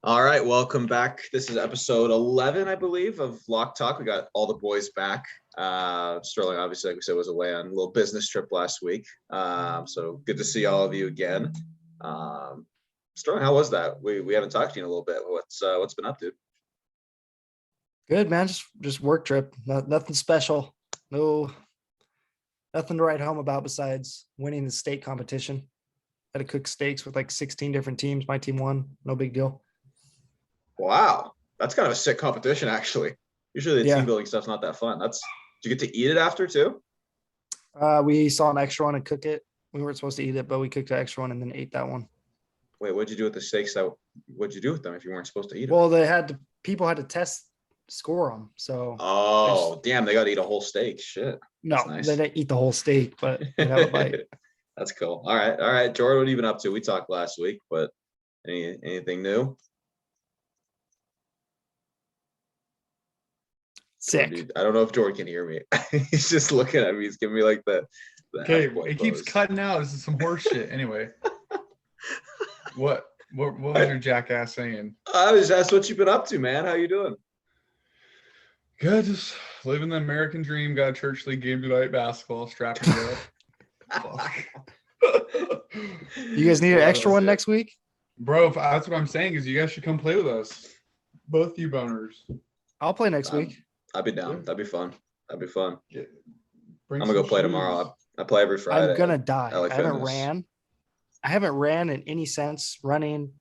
All right, welcome back. This is episode 11, I believe, of Lock Talk. We got all the boys back. Sterling, obviously, like we said, was away on a little business trip last week. So good to see all of you again. Sterling, how was that? We haven't talked to you in a little bit. What's been up, dude? Good, man. Just work trip. Nothing special. No, nothing to write home about besides winning the state competition. Had to cook steaks with like 16 different teams. My team won. No big deal. Wow, that's kind of a sick competition, actually. Usually the team Yeah. building stuff's not that fun. Did you get to eat it after too? We saw an extra one and cook it. We weren't supposed to eat it, but we cooked an extra one and then ate that one. Wait, what'd you do with the steaks? What'd you do with them if you weren't supposed to eat them? Well, people had to score them. So. Oh, damn, they got to eat a whole steak. Shit. No, nice. They didn't eat the whole steak, but they have a bite. That's cool. All right. Jordan, what have you been up to? We talked last week, but anything new? Sick. Jordan, I don't know if Jordan can hear me. He's just looking at me. He's giving me like the okay, it keeps cutting out. This is some horse shit. Anyway, what was your jackass saying? That's what you've been up to, man. How you doing? Good, just living the American dream. Got a church league game tonight, basketball, strapping it up. You guys need an extra one next week? Bro, that's what I'm saying is you guys should come play with us. Both you boners. I'll play next week. I'd be down. That'd be fun. I'm gonna go play tomorrow. I play every Friday. I'm gonna die. I haven't ran in any sense, running,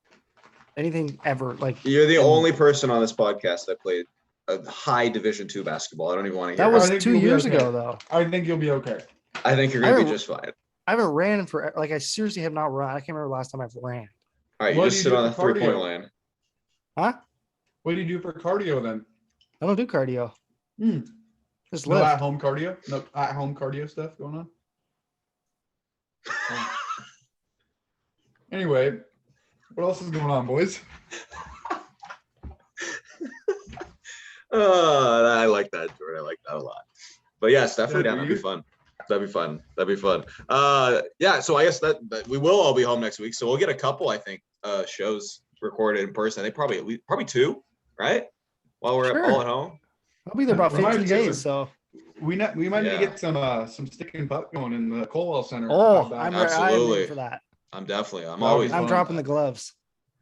anything ever. Like you're the only person on this podcast that played a high Division II basketball. I don't even want to hear. That was 2 years ago, though. I think you'll be okay. I think you're gonna be just fine. I haven't ran for I seriously have not run. I can't remember last time I've ran. All right, you just sit on the 3-point line. Huh? What do you do for cardio then? I don't do cardio. Just no lift. at-home cardio? No at-home cardio stuff going on? Anyway, what else is going on, boys? I like that, Jordan. I like that a lot. But yes, definitely down. That'd be fun. Yeah, so I guess that we will all be home next week. So we'll get a couple, I think, shows recorded in person. I think probably 2, right? While we're all at home. I'll be there about 15 days, so we might need to get some stick and putt going in the Colwell Center. Oh, I'm ready for that. I'm dropping the gloves.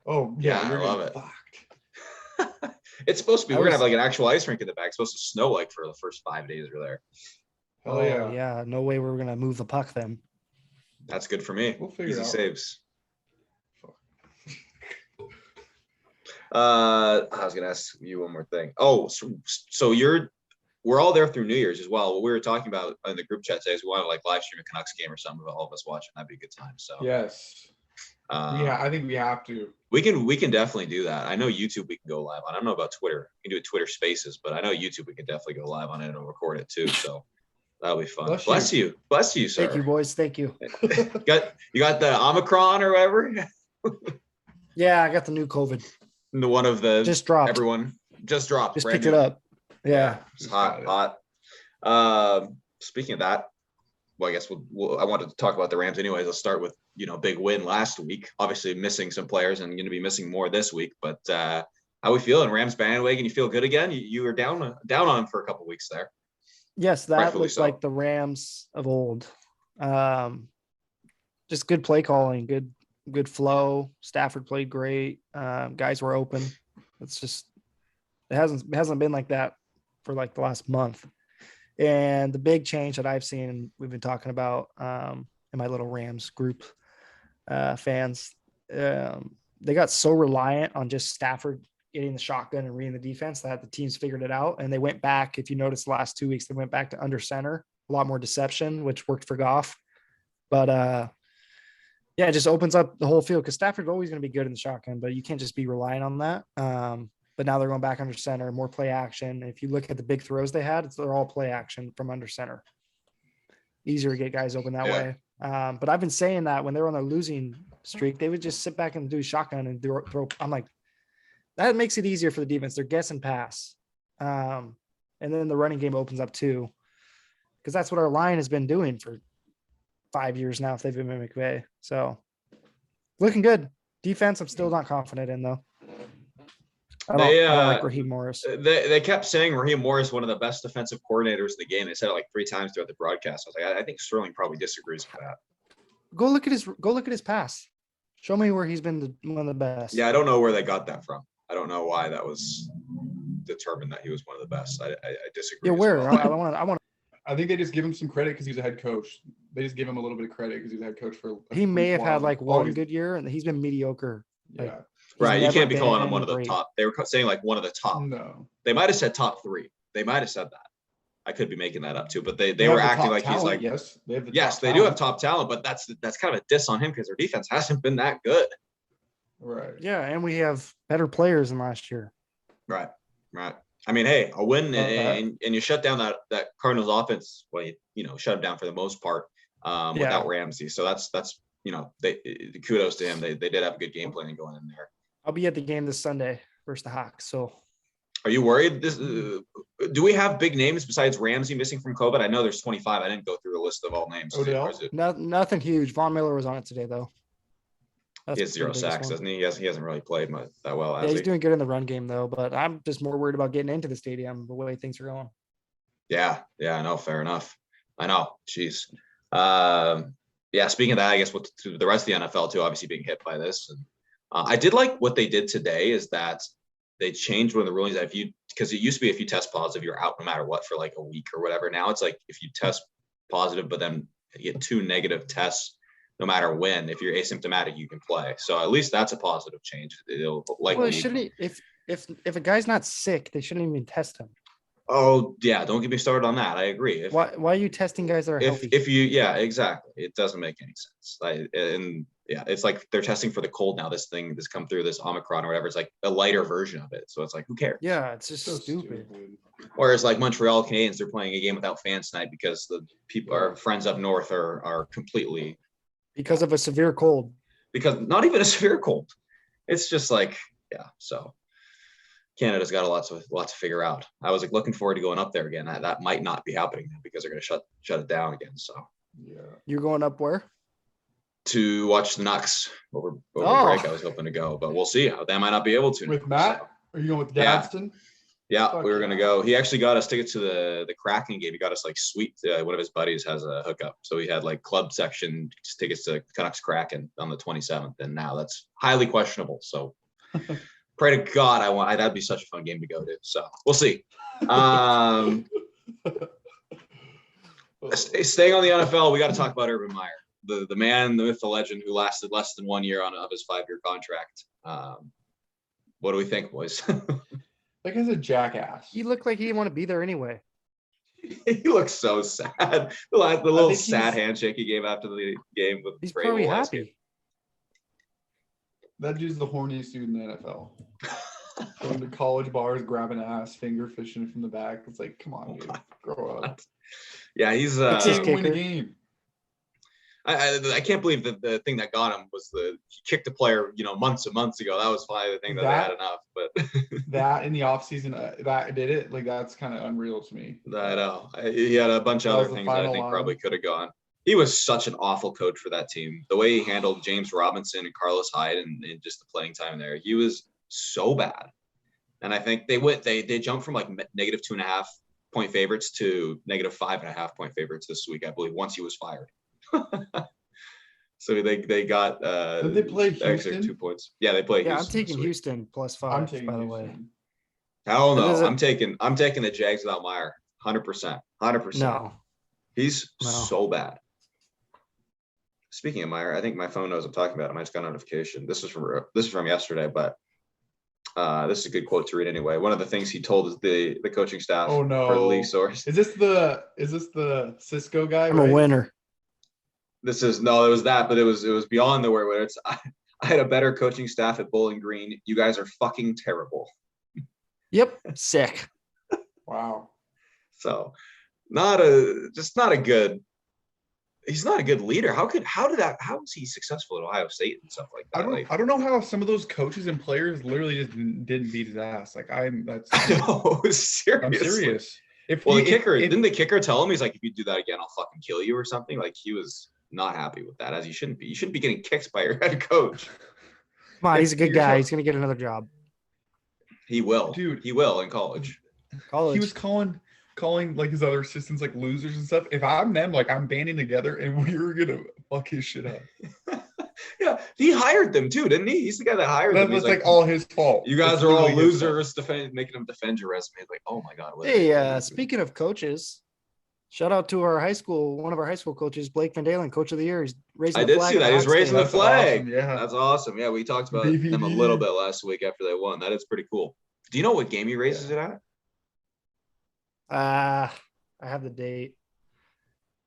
Oh yeah, I love it. It's supposed to be. We're gonna have like an actual ice rink in the back. It's supposed to snow like for the first 5 days we're there. Oh yeah. No way we're gonna move the puck then. That's good for me. We'll figure it out. Saves. I was gonna ask you one more thing. Oh, so we're all there through New Year's as well. What we were talking about in the group chat today is we want to like live stream a Canucks game or something with all of us watching. That'd be a good time. So yes. Yeah, I think we have to. We can definitely do that. I know YouTube we can go live on. I don't know about Twitter. We can do Twitter Spaces, but I know YouTube we can definitely go live on it and record it too. So that'll be fun. Bless you, sir. Thank you, boys. Thank you. You got the Omicron or whatever? Yeah, I got the new COVID. One of the just dropped. Everyone just dropped. Just picked it up. Yeah. It's hot. Speaking of that, well, I guess I wanted to talk about the Rams anyways. Let's start with, big win last week. Obviously missing some players and going to be missing more this week. But how we feeling? Rams bandwagon, you feel good again? You were down on them for a couple of weeks there. Yes, that looks like the Rams of old. Just good play calling, good flow. Stafford played great. Guys were open. It's just it hasn't been like that for like the last month. And the big change that I've seen, we've been talking about in my little Rams group fans, they got so reliant on just Stafford getting the shotgun and reading the defense that the teams figured it out. And they went back, if you notice the last 2 weeks, they went back to under center, a lot more deception, which worked for Goff. But it just opens up the whole field because Stafford's always going to be good in the shotgun, but you can't just be relying on that. But now they're going back under center, more play action. If you look at the big throws they had, they're all play action from under center. Easier to get guys open that way. But I've been saying that when they're on a losing streak, they would just sit back and do shotgun and throw. I'm like, that makes it easier for the defense. They're guess and pass. And then the running game opens up too, because that's what our line has been doing for 5 years now if they've been McVay. So looking good. Defense, I'm still not confident in though. I don't like Raheem Morris. They kept saying Raheem Morris one of the best defensive coordinators in the game. They said it like 3 times throughout the broadcast. I was like, I think Sterling probably disagrees with that. Go look at his pass. Show me where he's been one of the best. Yeah, I don't know where they got that from. I don't know why that was determined that he was one of the best. I disagree. Yeah, where? Well. I want. I think they just give him some credit because he's a head coach. They just give him a little bit of credit because he's a head coach for. He may have had like one good year, and he's been mediocre. Yeah. Right. You can't be calling him one of the top. They were saying like one of the top. No. They might have said top 3. They might have said that. I could be making that up too, but they were acting like talent, he's like, yes, they do have top talent, but that's kind of a diss on him because their defense hasn't been that good. Right. Yeah, and we have better players than last year. Right. I mean, hey, a win and you shut down that Cardinals offense. Well, you shut them down for the most part without Ramsey. So that's kudos to him. They did have a good game plan going in there. I'll be at the game this Sunday versus the Hawks. So, are you worried? Do we have big names besides Ramsey missing from COVID? I know there's 25. I didn't go through the list of all names. Nothing huge. Von Miller was on it today, though. He has 0 sacks, doesn't he? He hasn't really played that well. Yeah, he's doing good in the run game, though. But I'm just more worried about getting into the stadium the way things are going. Yeah, I know. Fair enough. I know. Jeez. Yeah. Speaking of that, I guess to the rest of the NFL too, obviously being hit by this. And I did like what they did today is that they changed one of the rulings that because it used to be if you test positive, you're out no matter what for like a week or whatever. Now it's like if you test positive, but then you get 2 negative tests, no matter when, if you're asymptomatic, you can play. So at least that's a positive change. It'll likely. Well, if a guy's not sick, they shouldn't even test him. Oh yeah, don't get me started on that. I agree. Why are you testing guys that are healthy? Exactly. It doesn't make any sense. It's like they're testing for the cold now. This thing that's come through, this Omicron or whatever, it's like a lighter version of it. So it's like, who cares? Yeah, it's just so stupid. Whereas like Montreal Canadiens, they're playing a game without fans tonight because the people, our friends up north, are completely because of a severe cold. Because not even a severe cold. It's just like, so Canada's got a lot to figure out. I was like looking forward to going up there again. That might not be happening because they're going to shut it down again. So you're going up where? To watch the Nucks over break. I was hoping to go, but we'll see. They might not be able to. With Matt? So. Are you going with Gadsden? Yeah, we were going to go. He actually got us tickets to the Kraken game. He got us like suite. One of his buddies has a hookup. So he had like club section tickets to Canucks Kraken on the 27th. And now that's highly questionable. So pray to God that'd be such a fun game to go to. So we'll see. Staying on the NFL, we got to talk about Urban Meyer, the man, the myth, the legend who lasted less than 1 year of his 5-year contract. What do we think, boys? That guy's a jackass. He looked like he didn't want to be there anyway. He looks so sad. The little sad handshake he gave after the game with he's probably happy. That dude's the horniest dude in the NFL. Going to college bars, grabbing ass, finger fishing from the back. It's like, come on, dude, grow up. Yeah, he's win a game. I can't believe that the thing that got him was he kicked a player, months and months ago. That was probably the thing that they had enough. But that in the offseason, that did it. Like that's kind of unreal to me. I know. He had a bunch of other things that I think probably could have gone. He was such an awful coach for that team. The way he handled James Robinson and Carlos Hyde and just the playing time there, he was so bad. And I think they jumped from like negative 2.5 point favorites to negative 5.5 point favorites this week, I believe, once he was fired. So they got did they play Houston? 2 points. Yeah, they play Houston. I'm taking Houston +5. I'm taking by the Houston. way. Hell no. I'm taking the Jags without Meyer. 100%. 100%. No. He's so bad. Speaking of Meyer, I think my phone knows I'm talking about him. I just got a notification. This is from yesterday, but this is a good quote to read anyway. One of the things he told the coaching staff for the league source. Is this the Cisco guy? I'm a winner. It was that, but it was beyond the word. It's I had a better coaching staff at Bowling Green. You guys are fucking terrible. Yep, sick. Wow. So, he's not a good leader. How was he successful at Ohio State and stuff like that? I don't know how some of those coaches and players literally just didn't beat his ass. Like I know, seriously. I'm serious. Didn't the kicker tell him, he's like, if you do that again, I'll fucking kill you or something? Like he was not happy with that, as you shouldn't be. You shouldn't be getting kicked by your head coach. Come on, he's a good guy. He's gonna get another job. He will. Dude. He will in college. He was calling like his other assistants like losers and stuff. If I'm them, like I'm banding together and we were gonna fuck his shit up. Yeah, he hired them too, didn't he? He's the guy that hired them. That was He's like all his fault. You guys It's are all literally his fault. losers, making them defend your resume. Like, oh my god. Hey, speaking of coaches, shout out to one of our high school coaches, Blake Van Dalen, Coach of the Year. He's raising. I did see that. He's raising the That's flag. awesome, yeah. That's awesome. Yeah, we talked about BVB. them a little bit last week after they won. That is pretty cool. Do you know what game he raises it at? I have the date.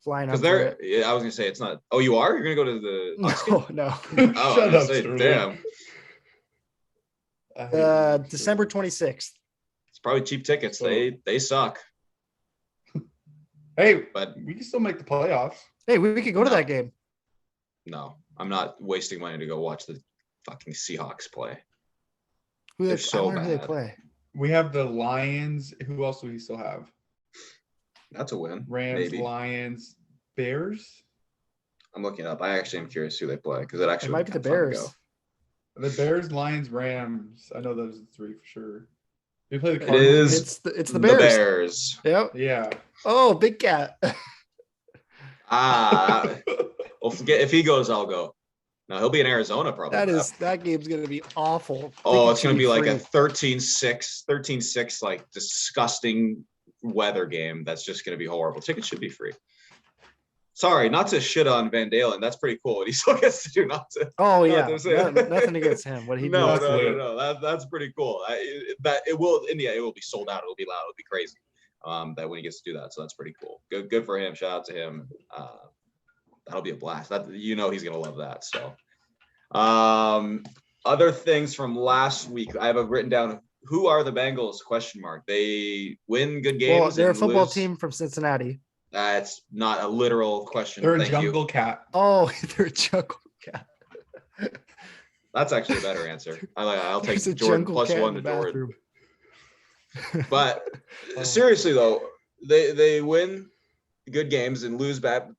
Flying up. Because I was gonna say it's not. Oh, you are? You're gonna go to the Bucks game? No. Oh, Shut up, say, Sterling. damn. December 26th. It's probably cheap tickets. So- They suck. Hey, But we can still make the playoffs. Hey, we could go to No. that game. no, I'm not wasting money to go watch the fucking Seahawks play. Who They're they, so I wonder who they bad. play. We have the Lions. Who else do we still have? That's a win. Rams, Maybe. Lions, Bears. I'm looking it up. I actually am curious who they play because it actually It might be the would be kinda fun to Bears. go. The Bears, Lions, Rams. I know those are the three for sure. We play the It Cardinals. is It's the Bears. Bears. Yep. Yeah. Oh, Big Cat. Well, forget if he goes, I'll go. No, he'll be in Arizona probably. that game's gonna be awful. Oh, it's gonna be like free. a 13-6, like disgusting weather game. That's just gonna be horrible. Tickets should be free. Sorry, not to shit on Van Dalen. That's pretty cool. What he still gets to do, not to. Oh not yeah, to say- nothing against him. What he No, did. That's pretty cool. It will be sold out. It'll be loud. It'll be crazy. That when he gets to do that, so that's pretty cool. Good for him. Shout out to him. That'll be a blast. He's gonna love that. So, other things from last week, I have written down. Who are the Bengals? ? They win good games. Well, they're a and football lose. team from Cincinnati. That's not a literal question. They're a Thank jungle you. cat. Oh, they're a jungle cat. That's actually a better answer. I'll take There's a Jordan jungle plus cat one in to the Jordan. bathroom. But seriously though, they win good games and lose bad.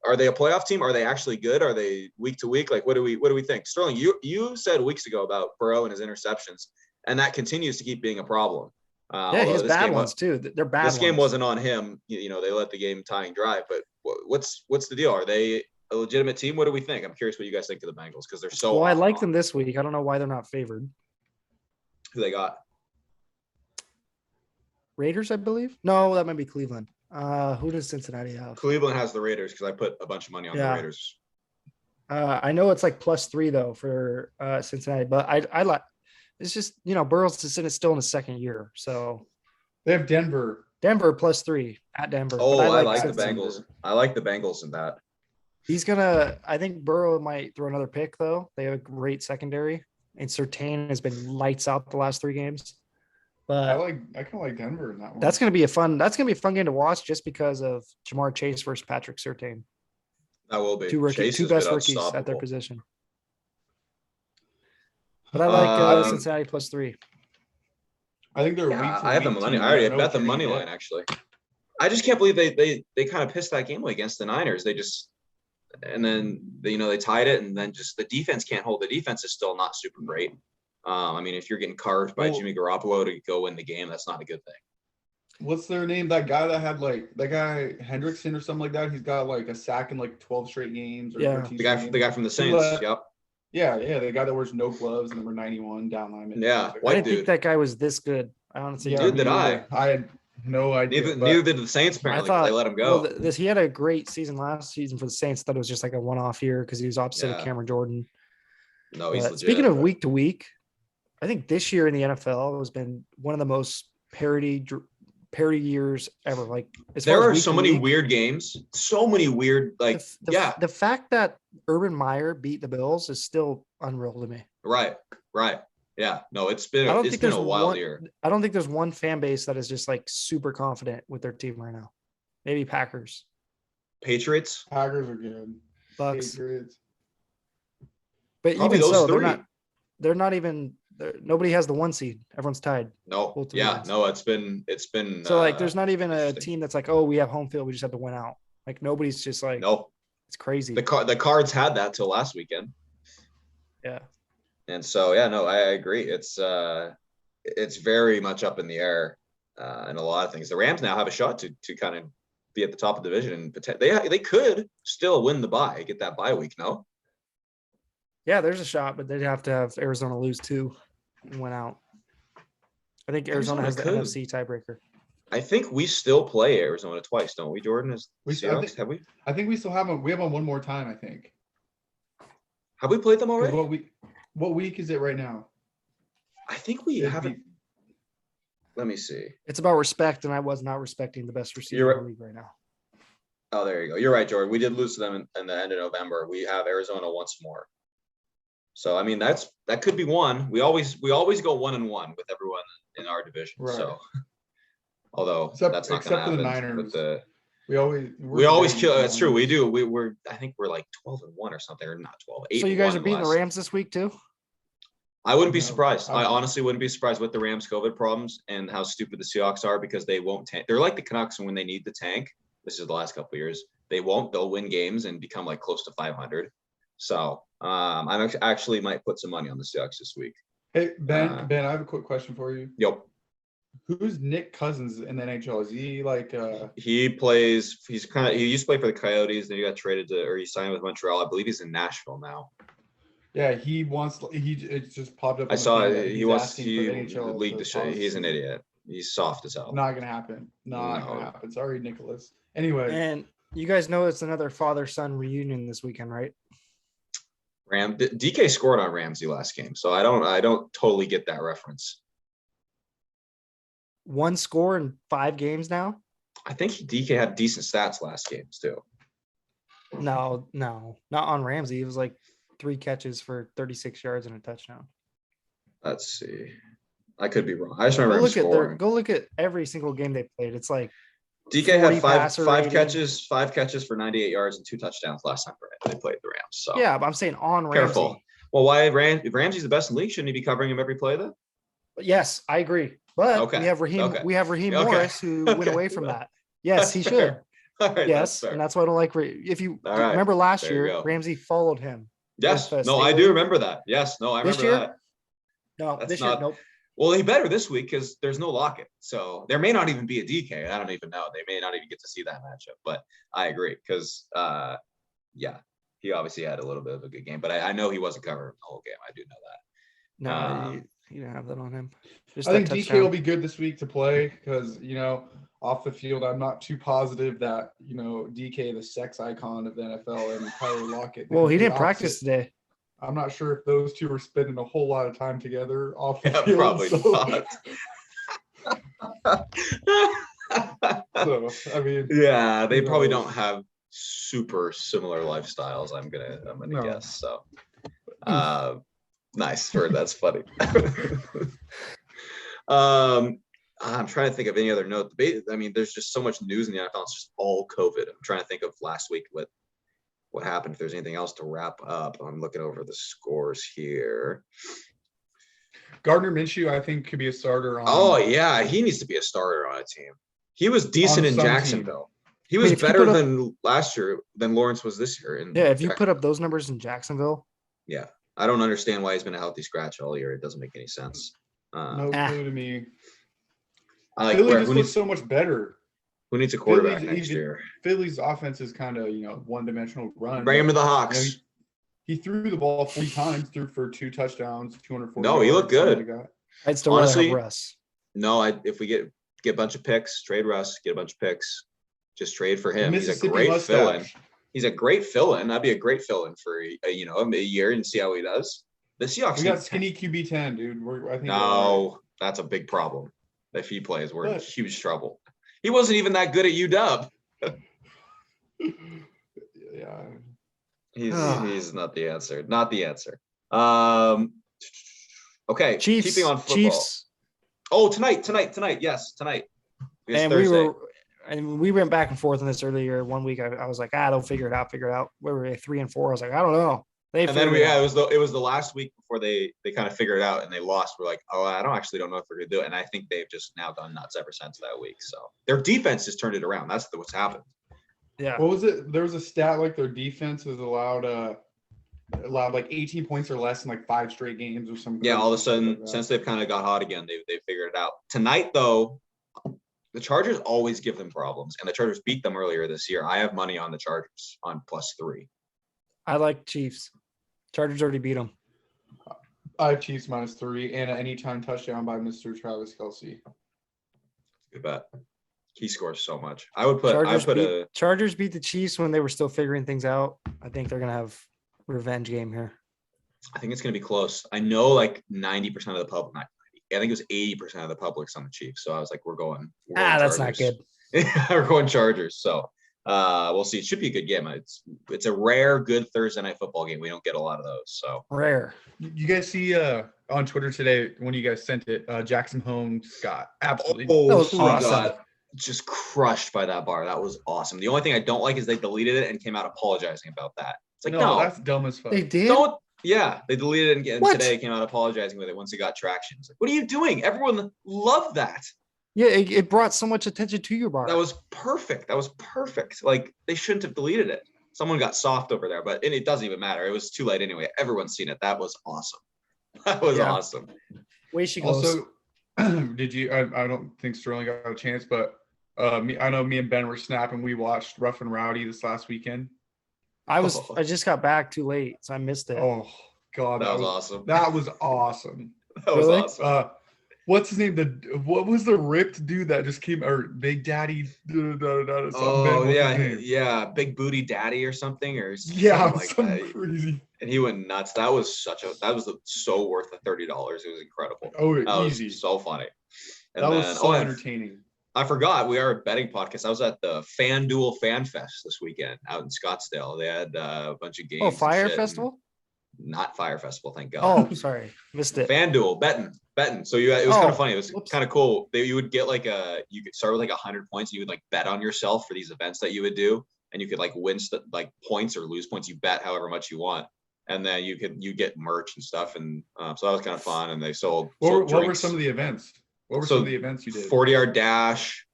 Are they a playoff team? Are they actually good? Are they week to week? Like what do we think? Sterling, you said weeks ago about Burrow and his interceptions, and that continues to keep being a problem. Yeah, he has bad ones too. They're bad. This game ones. wasn't on him. They let the game tying drive. But what's the deal? Are they a legitimate team? What do we think? I'm curious what you guys think of the Bengals because they're so. Well, I off and like on. them this week. I don't know why they're not favored. Who they got? Raiders, I believe. No, that might be Cleveland. Who does Cincinnati have? Cleveland has the Raiders because I put a bunch of money on the Raiders. I know it's like +3 though for Cincinnati, but I like. It's just Burrow's still in his second year, so They have Denver. Denver +3 at Denver. Oh, but I like the Cincinnati. Bengals. I like the Bengals in that. I think Burrow might throw another pick though. They have a great secondary, and Surtain has been lights out the last 3 games. But I kind of like Denver in that one. that's gonna be a fun game to watch just because of Jamar Chase versus Patrick Surtain. That will be Two Chase best has been rookies at their unstoppable. position. But I like Cincinnati +3. I think they're Yeah, weak. I have the money. I already bet the money line actually. I just can't believe they kind of pissed that game away against the Niners. And then they tied it, and then just the defense can't hold. The defense is still not super great. I mean, if you're getting carved by Jimmy Garoppolo to go win the game, that's not a good thing. What's their name? That guy that had that guy Hendrickson or something like that. He's got a sack in 12 straight games. Or Yeah. 13 The guy from the Saints. Yep. Yeah, the guy that wears no gloves and number 91 down lineman. Yeah, I white didn't think dude. that guy was this good. I honestly Yeah, Dude, did I? I had no idea. Neither did the Saints apparently. But they let him go. Well, he had a great season last season for the Saints. Thought it was just like a one-off year because he was opposite of Yeah. Cameron Jordan. No, he's But legit. speaking of week to week, I think this year in the NFL has been one of the most parody years ever. Like there are week so to many week, weird games, so many weird the fact that Urban Meyer beat the Bills is still unreal to me. Right. Yeah, no, it's been I don't it's think been there's a wild one, year. I don't think there's one fan base that is just super confident with their team right now. Maybe Packers, Patriots, Packers are good. Bucks, Patriots. but probably even those so, three. they're not even. Nobody has the 1 seed. Everyone's tied. No, both yeah, divisions. no, it's been. So there's not even a interesting. team that's like, oh, we have home field. We just have to win out. Nobody's just No, it's crazy. the Cards had that till last weekend. Yeah. And so, yeah, no, I agree. It's it's very much up in the air in a lot of things. The Rams now have a shot to kind of be at the top of the division. They could still win the bye, get that bye week. No. Yeah, there's a shot, but they'd have to have Arizona lose 2 and win out. I think Arizona has the NFC tiebreaker. I think we still play Arizona twice, don't we, Jordan? As Seahawks, have we? I think we still have them. We have them one more time, I think. Have we played them already? What week is it right now? I think we haven't. Let me see. It's about respect, and I was not respecting the best receiver in the league right now. Oh, there you go. You're right, Jordan. We did lose to them in the end of November. We have Arizona once more. So I mean, that could be one. We always go 1-1 with everyone in our division. Right. So, although that's not going to happen. The Niners. With we always kill. That's true. We do. I think we're like 12-1 or something, or not 12. 8 so you guys are beating the Rams this week too? I wouldn't be surprised. I honestly wouldn't be surprised with the Rams' COVID problems and how stupid the Seahawks are because they won't tank. They're like the Canucks when they need the tank. This is the last couple of years. They won't. They'll win games and become like close to 500. So I actually might put some money on the Seahawks this week. Hey Ben, I have a quick question for you. Yep. Who's Nick Cousins in the NHL? Is he like? He plays. He used to play for the Coyotes. Then he got traded he signed with Montreal. I believe he's in Nashville now. Yeah, it just popped up. I saw it. He wants to league the show. He's an idiot. He's soft as hell. Not gonna happen. Not gonna happen. Sorry, Nicholas. Anyway, and you guys know it's another father-son reunion this weekend, right? DK scored on Ramsey last game, so I don't totally get that reference. 1 score in 5 games now. I think DK had decent stats last games too. No, not on Ramsey. It was like 3 catches for 36 yards and a touchdown. Let's see. I could be wrong. I just remember go look at every single game they played. It's like DK had five catches for 98 yards and 2 touchdowns last time they played the Rams. So yeah, but I'm saying on Ramsey. Careful. Well, why if Ramsey's the best in the league, shouldn't he be covering him every play then? Yes, I agree. But we have Raheem Morris who went away from that. Yes, he should. Right, yes, and that's why I don't like. If you remember last year, Ramsey followed him. Yes, no, I do remember that. Yes, no, I remember that. No, this year, nope. Well, he better this week because there's no Lockett. So there may not even be a DK. I don't even know. They may not even get to see that matchup. But I agree because, he obviously had a little bit of a good game. But I know he wasn't covering the whole game. I do know that. No, you didn't have that on him. I think DK will be good this week to play because, off the field, I'm not too positive that, DK, the sex icon of the NFL, and Tyler Lockett. Well, he didn't practice today. I'm not sure if those two were spending a whole lot of time together off the field. Probably not. So, I mean, yeah, they probably don't have super similar lifestyles. I'm gonna guess. So, nice word. That's funny. I'm trying to think of any other note. I mean, there's just so much news in the NFL. It's just all COVID. I'm trying to think of last week what happened, if there's anything else to wrap up. I'm looking over the scores here. Gardner Minshew, I think, could be a starter on. Oh, yeah. He needs to be a starter on a team. He was decent in Jacksonville. He was better than last year than Lawrence was this year. If you put up those numbers in Jacksonville. Yeah. I don't understand why he's been a healthy scratch all year. It doesn't make any sense. No clue to me. Philly just looks so much better. Who needs a quarterback next year? Philly's offense is kind of, one-dimensional run. Bring him to the Hawks. He threw the ball 3 times, threw for 2 touchdowns, 240. No, he looked good. I'd still honestly have Russ. No, if we get a bunch of picks, trade Russ, get a bunch of picks, just trade for him. He's a great fill-in. He's a great fill-in. That'd be a great fill-in for a year and see how he does. The Seahawks. We got skinny QB 10, dude. That's a big problem. If he plays, we're in huge trouble. He wasn't even that good at UW. Yeah. He's not the answer. Not the answer. Okay. Chiefs, keeping on football. Chiefs. Oh, tonight. Yes, tonight. And Thursday. we went back and forth on this earlier. One week I was like, they'll figure it out. We were 3-4. I was like, I don't know. And then it was the last week before they kind of figured it out and they lost. We're like, I don't know if we're gonna do it. And I think they've just now gone nuts ever since that week. So their defense has turned it around. That's what's happened. Yeah. What was it? There was a stat like their defense has allowed allowed like 18 points or less in like 5 straight games or something. Yeah, all of a like sudden, that. since they've kind of got hot again, they figured it out. Tonight, though, the Chargers always give them problems, and the Chargers beat them earlier this year. I have money on the Chargers on +3. I like Chiefs. Chargers already beat them. I have Chiefs -3 and an anytime touchdown by Mr. Travis Kelce. Good bet. He scores so much. I would put Chargers beat the Chiefs when they were still figuring things out. I think they're gonna have a revenge game here. I think it's gonna be close. I know like 90% of the public, not 90, I think it was 80% of the public's on the Chiefs. So I was like, we're going that's Chargers. not good. We're going Chargers. So we'll see. It should be a good game. It's a rare good Thursday night football game. We don't get a lot of those. So Rare. You guys see on Twitter today when you guys sent it, Jackson Holmes got absolutely God, just crushed by that bar. That was awesome. The only thing I don't like is they deleted it and came out apologizing about that. It's like no, that's dumb as fuck. They did. They deleted it and today came out apologizing with it once it got traction. It's like, what are you doing? Everyone loved that. Yeah, it brought so much attention to your bar. That was perfect. Like they shouldn't have deleted it. Someone got soft over there, but it doesn't even matter. It was too late anyway. Everyone's seen it. That was awesome. That was awesome. Way she goes. Also, did you? I don't think Sterling got a chance, but I know me and Ben were snapping. We watched Rough and Rowdy this last weekend. I just got back too late, so I missed it. Oh God, that was awesome. That was awesome. That was awesome. What's his name? What was the ripped dude that just came? Or Big Daddy? Yeah, Big Booty Daddy or something, or something crazy. And he went nuts. That was so worth the $30. It was incredible. Oh, easy. Was so funny. And that was so entertaining. I forgot we are a betting podcast. I was at the FanDuel Fan Fest this weekend out in Scottsdale. They had a bunch of games. Oh, Fire Festival? Not Fire Festival, thank God. Oh, sorry, missed it. FanDuel betting. So it was kind of funny. It was kind of cool. You would get you could start with like 100 points. And you would like bet on yourself for these events that you would do, and you could like win like points or lose points. You bet however much you want, and then you get merch and stuff. And so that was kind of fun. And they sold. What were some of the events? What were some of the events you did? 40-yard dash.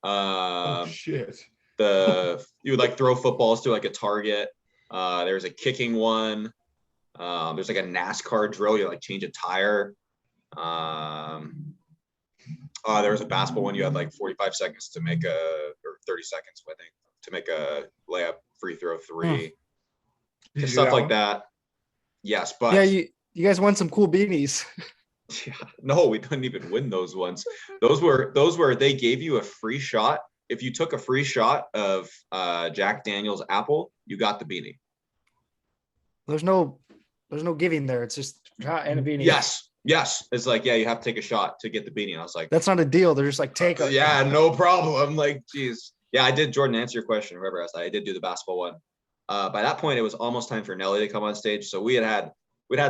Shit. You would like throw footballs to like a target. There was a kicking one. There's like a NASCAR drill. You like change a tire. There was a basketball one. You had like 45 seconds to make or 30 seconds, I think, to make a layup, free throw 3. Stuff like that. Yes, but yeah, you guys won some cool beanies. Yeah, no, we didn't even win those ones. Those were they gave you a free shot. If you took a free shot of Jack Daniel's apple, you got the beanie. There's no giving there. It's just shot and a beanie. Yes. It's like, you have to take a shot to get the beanie. And I was like, that's not a deal. They're just like, take it. Yeah, no problem. Like, geez. Yeah, I did, Jordan, answer your question. Whoever asked, I did do the basketball one. By that point, it was almost time for Nelly to come on stage. So we'd had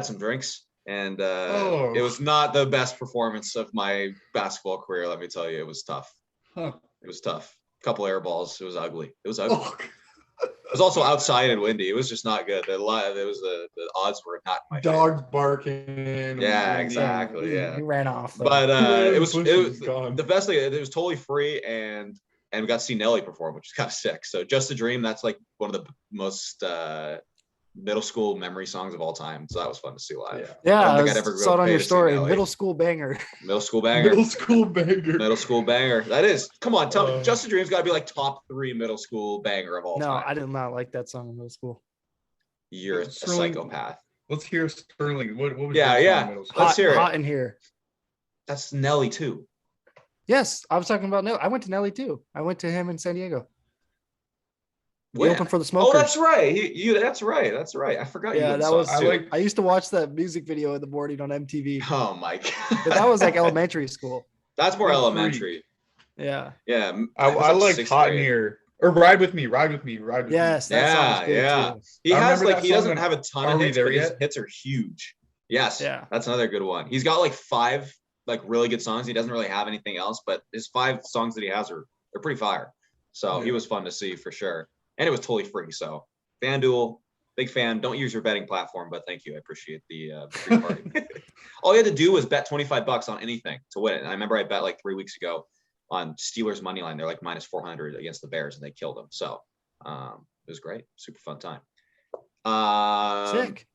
some drinks, and it was not the best performance of my basketball career. Let me tell you, it was tough. It was tough. A couple air balls. It was ugly. Oh. It was also outside and windy. It was just not good. The odds were not in my dogs favor. Barking. Yeah, exactly. Yeah, he ran off. Though. But it was the best thing. It was totally free, and we got to see Nelly perform, which is kind of sick. So Just a Dream, that's like one of the most middle school memory songs of all time. So that was fun to see live. Yeah, I saw it on your story. Middle school banger. Middle school banger. That is. Come on, tell me. Just a Dream's got to be like top 3 middle school banger of all time. No, I did not like that song in middle school. You're a psychopath. Let's hear Sterling. What was middle school? Let's hear it. Hot in Here. That's Nelly too. Yes, I was talking about Nelly. I went to Nelly too. I went to him in San Diego. He When? opened for the Smokers. Oh, that's right. That's right. That's right. I forgot. Yeah, that was. I used to watch that music video in the morning on MTV. Oh my God. But that was like elementary school. That's more elementary. Yeah. Yeah. I like Hot in Here. Or Ride With Me. Yes. That song's good too. He has like, he doesn't have a ton of hits, but his hits are huge. Yes. Yeah. That's another good one. He's got like 5 like really good songs. He doesn't really have anything else, but his 5 songs that he has they're pretty fire. So he was fun to see for sure. And it was totally free. So FanDuel, big fan. Don't use your betting platform, but thank you. I appreciate the free party. All you had to do was bet $25 on anything to win it. And I remember I bet like 3 weeks ago on Steelers money line. They're like -400 against the Bears, and they killed them. So it was great. Super fun time. Sick.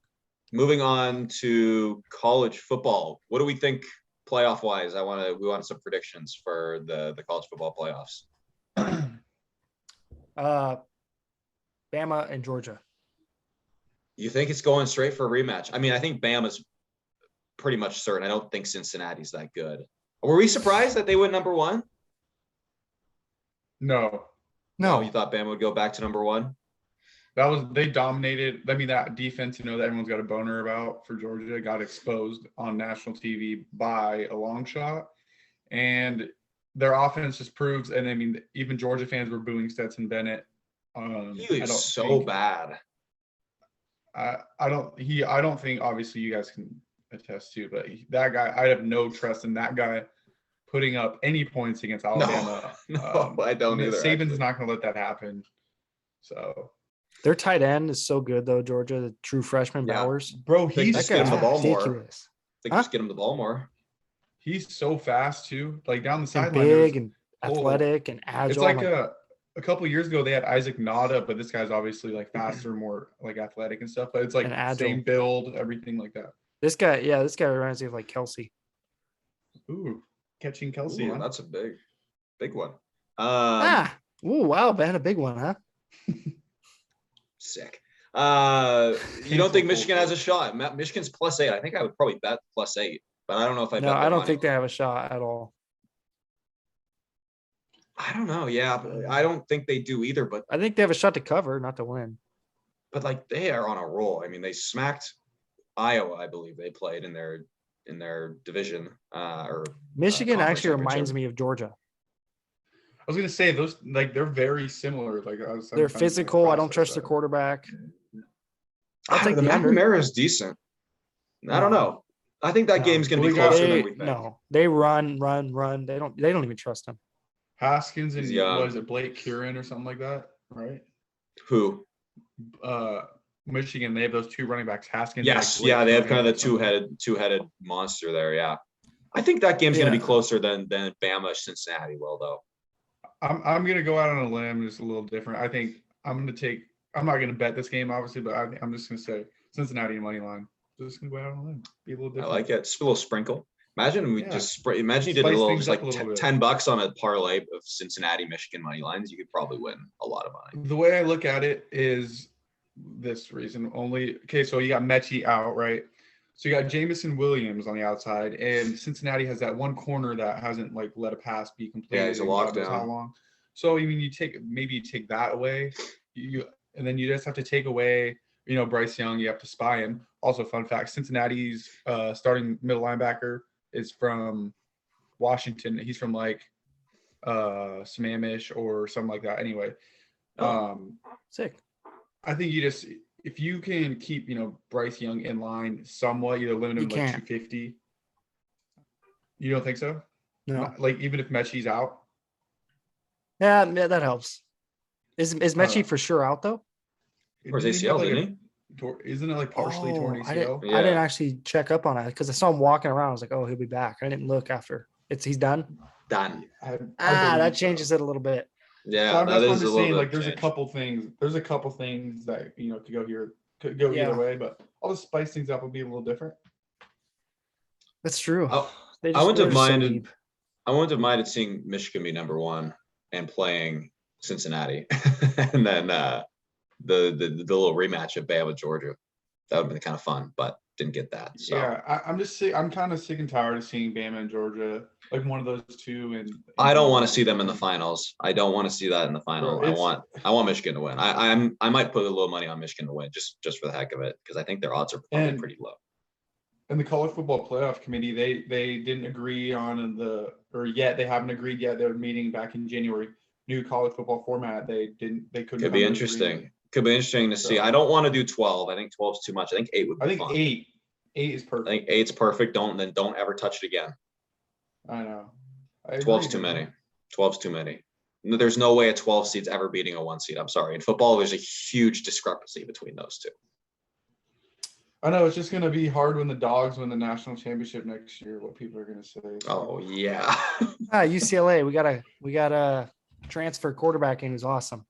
Moving on to college football. What do we think playoff wise? We want some predictions for the college football playoffs. Bama and Georgia. You think it's going straight for a rematch? I mean, I think Bama's pretty much certain. I don't think Cincinnati's that good. Were we surprised that they went number one? No, You thought Bama would go back to number one? they dominated. I mean, that defense, that everyone's got a boner about for Georgia got exposed on national TV by a long shot. And their offense just proves, and I mean, even Georgia fans were booing Stetson Bennett. He was so bad. I don't think, obviously you guys can attest to, but that guy, I have no trust in that guy putting up any points against Alabama. No, I don't either. Saban's not going to let that happen. So their tight end is so good though, Georgia, the true freshman Bowers. Bro, he's just get him the ball more. Ridiculous. They can just get him the ball more. He's so fast too. Like down the sideline. Big and athletic and agile. It's like a couple of years ago they had Isaac Nada, but this guy's obviously like faster, more like athletic and stuff. But it's like same build, everything like that. This guy reminds me of like Kelsey. Ooh, catching Kelsey. Huh? That's a big one. Wow, man, a big one, huh? Sick. You don't think Michigan has a shot? Michigan's +8. I think I would probably bet +8, but I don't know if I bet. No, I don't think they have a shot at all. I don't know. Yeah, but I don't think they do either. But I think they have a shot to cover, not to win. But like they are on a roll. I mean, they smacked Iowa. I believe they played in their division. Michigan actually reminds me of Georgia. I was gonna say those they're very similar. They're physical. I don't trust their quarterback. I'll take the McNamara is decent. I don't know. I think that game's gonna be closer than we think. No, they run. They don't even trust him. Haskins and what is it, Blake Curran or something like that, right? Who? Michigan. They have those two running backs. Haskins. Yes, they have kind of the two-headed monster there. Yeah, I think that game's gonna be closer than Bama Cincinnati will though. I'm gonna go out on a limb, just a little different. I think I'm not gonna bet this game obviously, but I'm just gonna say Cincinnati money line. Just gonna go out on a limb, be a little different. I like it. Just a little sprinkle. Imagine you did a little just like $10 on a parlay of Cincinnati Michigan money lines. You could probably win a lot of money. The way I look at it is this reason only. Okay, so you got Mechie out, right? So you got Jamison Williams on the outside, and Cincinnati has that one corner that hasn't let a pass be completed. Yeah, he's a lockdown. How long? So I mean, you take that away, and then you just have to take away, Bryce Young. You have to spy him. Also, fun fact: Cincinnati's starting middle linebacker is from Washington. He's from Sammamish or something like that. Anyway, sick. I think if you can keep, Bryce Young in line somewhat, either limit him 250. You don't think so? No. Even if Mechie's out? Yeah, that helps. Is Mechie for sure out though? Or is ACL, didn't he? Isn't it partially torn ACL? I didn't actually check up on it because I saw him walking around. I was like, oh, he'll be back. I didn't look after. He's done? Done. That changes it a that bit. Yeah, so that's what I'm just saying. There's a couple things. There's a couple things that could go either way, but I'll just spice things up and be a little different. That's true. I wouldn't have minded. I wouldn't have minded seeing Michigan be number one and playing Cincinnati, and then the little rematch of Bama Georgia. That would have been kind of fun, but didn't get that. So. Yeah, I'm just sick. I'm kind of sick and tired of seeing Bama and Georgia, one of those two. And I don't want to see them in the finals. I don't want to see that in the final. I want Michigan to win. I might put a little money on Michigan to win just for the heck of it, because I think their odds are probably pretty low. And the college football playoff committee, they didn't agree on they haven't agreed yet. They're meeting back in January. New college football format. They couldn't. Could be interesting. Could be interesting to see. I don't want to do 12. I think 12 is too much. I think 8 would be fun. 8 is perfect. I think 8's perfect. Don't ever touch it again. I know. 12's too many. 12's too many. There's no way a 12 seed's ever beating a 1 seed. I'm sorry. In football, there's a huge discrepancy between those two. I know it's just going to be hard when the Dogs win the national championship next year. What people are going to say. Oh yeah. UCLA. We got a transfer quarterback in who's awesome.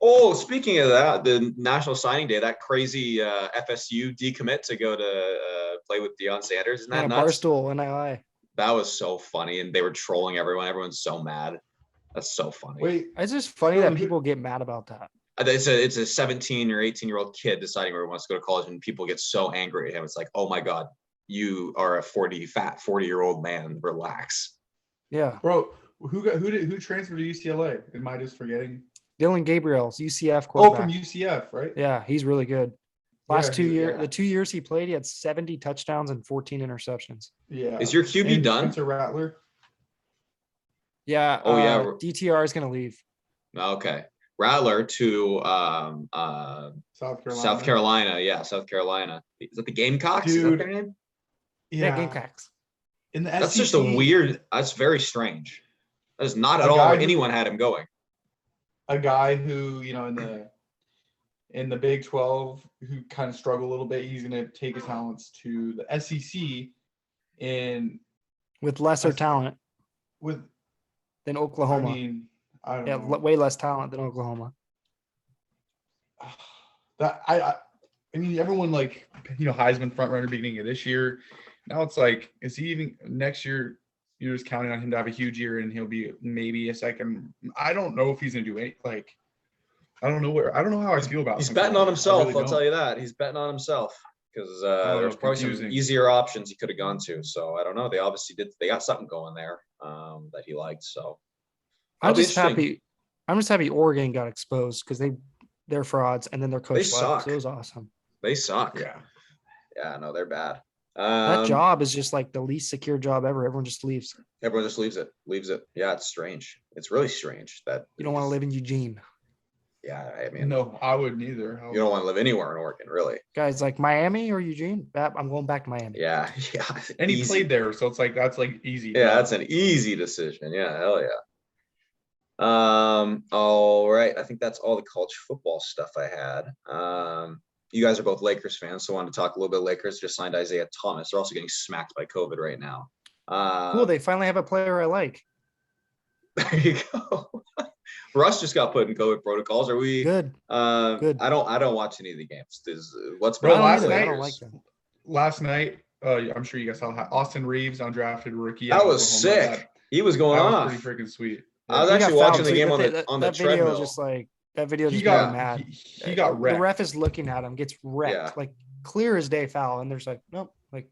Oh, speaking of that, the National Signing Day, that crazy FSU decommit to go to play with Deion Sanders. Isn't that And a nuts? Barstool NII. That was so funny, and they were trolling everyone. Everyone's so mad. That's so funny. Wait, It's just funny that people get mad about that. It's a 17 or 18-year-old kid deciding where he wants to go to college, and people get so angry at him. It's like, oh my God, you are a 40-year-old man. Relax. Yeah. bro, who transferred to UCLA? Am I just forgetting? Dylan Gabriel's UCF Oh, quarterback. from UCF, right? Yeah, he's really good. Last Yeah, 2 years, yeah. the 2 years he played, he had 70 touchdowns and 14 interceptions. Yeah. Is your QB And done? Spencer Rattler. Yeah. Oh, yeah. DTR is going to leave. Okay. Rattler to South South Carolina. Yeah, South Carolina. Is that the Gamecocks? Is that Dude. their name? Yeah, Gamecocks. In the That's SEC, just a weird. That's very strange. That is not at A all guy where who- anyone had him going. a guy who, in the Big 12, who kind of struggled a little bit, he's going to take his talents to the SEC With lesser talent with, than I Oklahoma. mean, I don't Yeah, know. way less talent than Oklahoma. That I mean, everyone Heisman front runner beginning of this year. Now it's like, is he even next year? You're just counting on him to have a huge year, and he'll be maybe a second. I don't know if he's gonna do it. I don't know how I feel about. He's him. betting on himself. really I'll tell you that. He's betting on himself because know, there's probably some confusing. easier options he could have gone to. So I don't know. They obviously did. They got something going there that he liked. So I'm that'll be just interesting. happy. I'm just happy Oregon got exposed because they're frauds, and then their coach They left. suck. So it was awesome. They suck. Yeah. Yeah. No, they're bad. That job is just like the least secure job ever. Everyone just leaves. Everyone just leaves it. Yeah, it's strange. It's really strange that You don't want to live in Eugene. Yeah, I mean, No, I wouldn't either. you don't want to live anywhere in Oregon, really. Guys, like Miami or Eugene? I'm going back to Miami. Yeah, yeah. And he Easy. played there, so it's like that's like easy. Yeah, that's an easy decision. Yeah, hell yeah. All right. I think that's all the college football stuff I had. You guys are both Lakers fans, so I wanted to talk a little bit. Lakers just signed Isaiah Thomas. They're also getting smacked by COVID right now. Cool. They finally have a player I like. There you go. Russ just got put in COVID protocols. Are we good? Good. I don't watch any of the games. What's Bro, been last the night- I don't Lakers? like them. Last night, I'm sure you guys saw Austin Reeves, undrafted rookie. That out of was Oklahoma. sick. He was going That off. was pretty freaking sweet. I was He got actually watching fouled, the too. game That- on the that video treadmill. just like that video He just made me got mad. he got wrecked. The ref is looking at him, gets wrecked, Yeah. like clear as day foul, and there's like, nope, like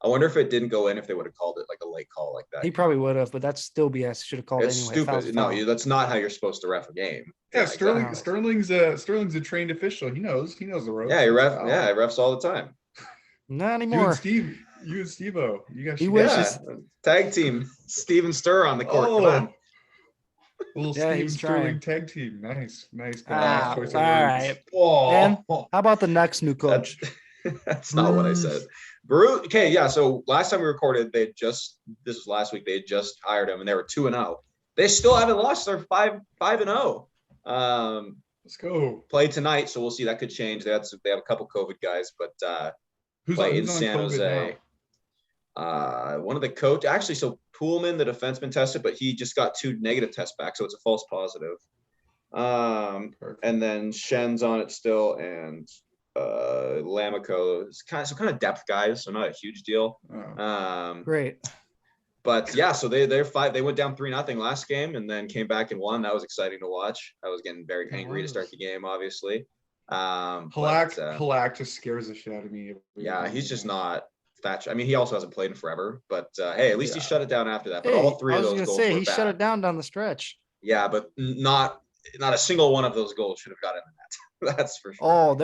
I wonder if it didn't go in if they would have called it like a late call like that. he probably would have, but that's still BS. Should have called It's it anyway. Foul's stupid. a No, foul. that's not how you're supposed to ref a game. Yeah, exactly. Sterling's a trained official. He knows the ropes. Yeah, he refs all the time. Not You anymore. and Steve-O. You guys He should wishes- Yeah, tag team. Steven Stir on the court. Come on. Little Yeah, Steve he's Sterling trying. tag team. Nice. Ah, choice of all words. right. Whoa. And how about the next new coach? That's not what I said. Okay, yeah. So last time we recorded, this was last week, they had just hired him and they were 2-0. They still haven't lost. They're 5-0. Let's go. Play tonight, so we'll see. That could change. They have a couple COVID guys, but Who's play in on San COVID Jose. One of the coach actually, so Poolman, the defenseman, tested, but he just got 2 negative tests back, so it's a false positive. Perfect. And then Shen's on it still, and Lamico is kind of depth guys, so not a huge deal. Oh. Great. But yeah, so they're 5. They went down 3-0 last game, and then came back and won. That was exciting to watch. I was getting very angry to start the game, obviously. Halak just scares the shit out of me. Yeah, he's just not Thatcher. I mean, he also hasn't played in forever, but hey, at least he Yeah. shut it down after that. But Hey, all 3 I of was those gonna goals say were he bad. shut it down the stretch. Yeah, but not a single one of those goals should have gotten in the net. That's for sure. Oh,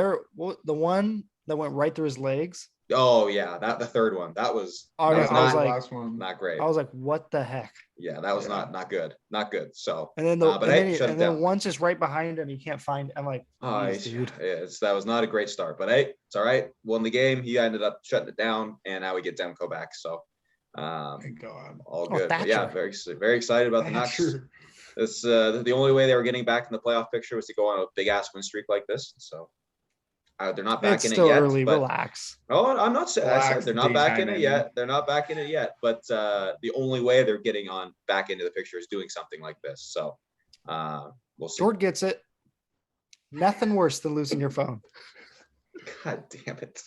the one that went right through his legs. Oh yeah, the third one. That was Oh, that yeah, was I was not, like- last one. not great. I was like, what the heck? Yeah, that was Yeah. not good. Not good. So And then but hey, shut it and then down. one's just right behind him. He can't find. I'm like, Oh, geez, dude. that was not a great start, but hey, it's all right. Won the game. He ended up shutting it down, and now we get Demko back. So, Thank God. all Oh, good. But yeah, Thatcher. very excited about the next. Thatcher. It's the only way they were getting back in the playoff picture was to go on a big ass win streak like this. So they're not back It's in still it yet. early. But, Relax. oh, I'm not saying I said Relax, they're not back in daytime it yet. They're not back in it yet. But the only way they're getting back into the picture is doing something like this. So We'll see. George gets it. Nothing worse than losing your phone. God damn it.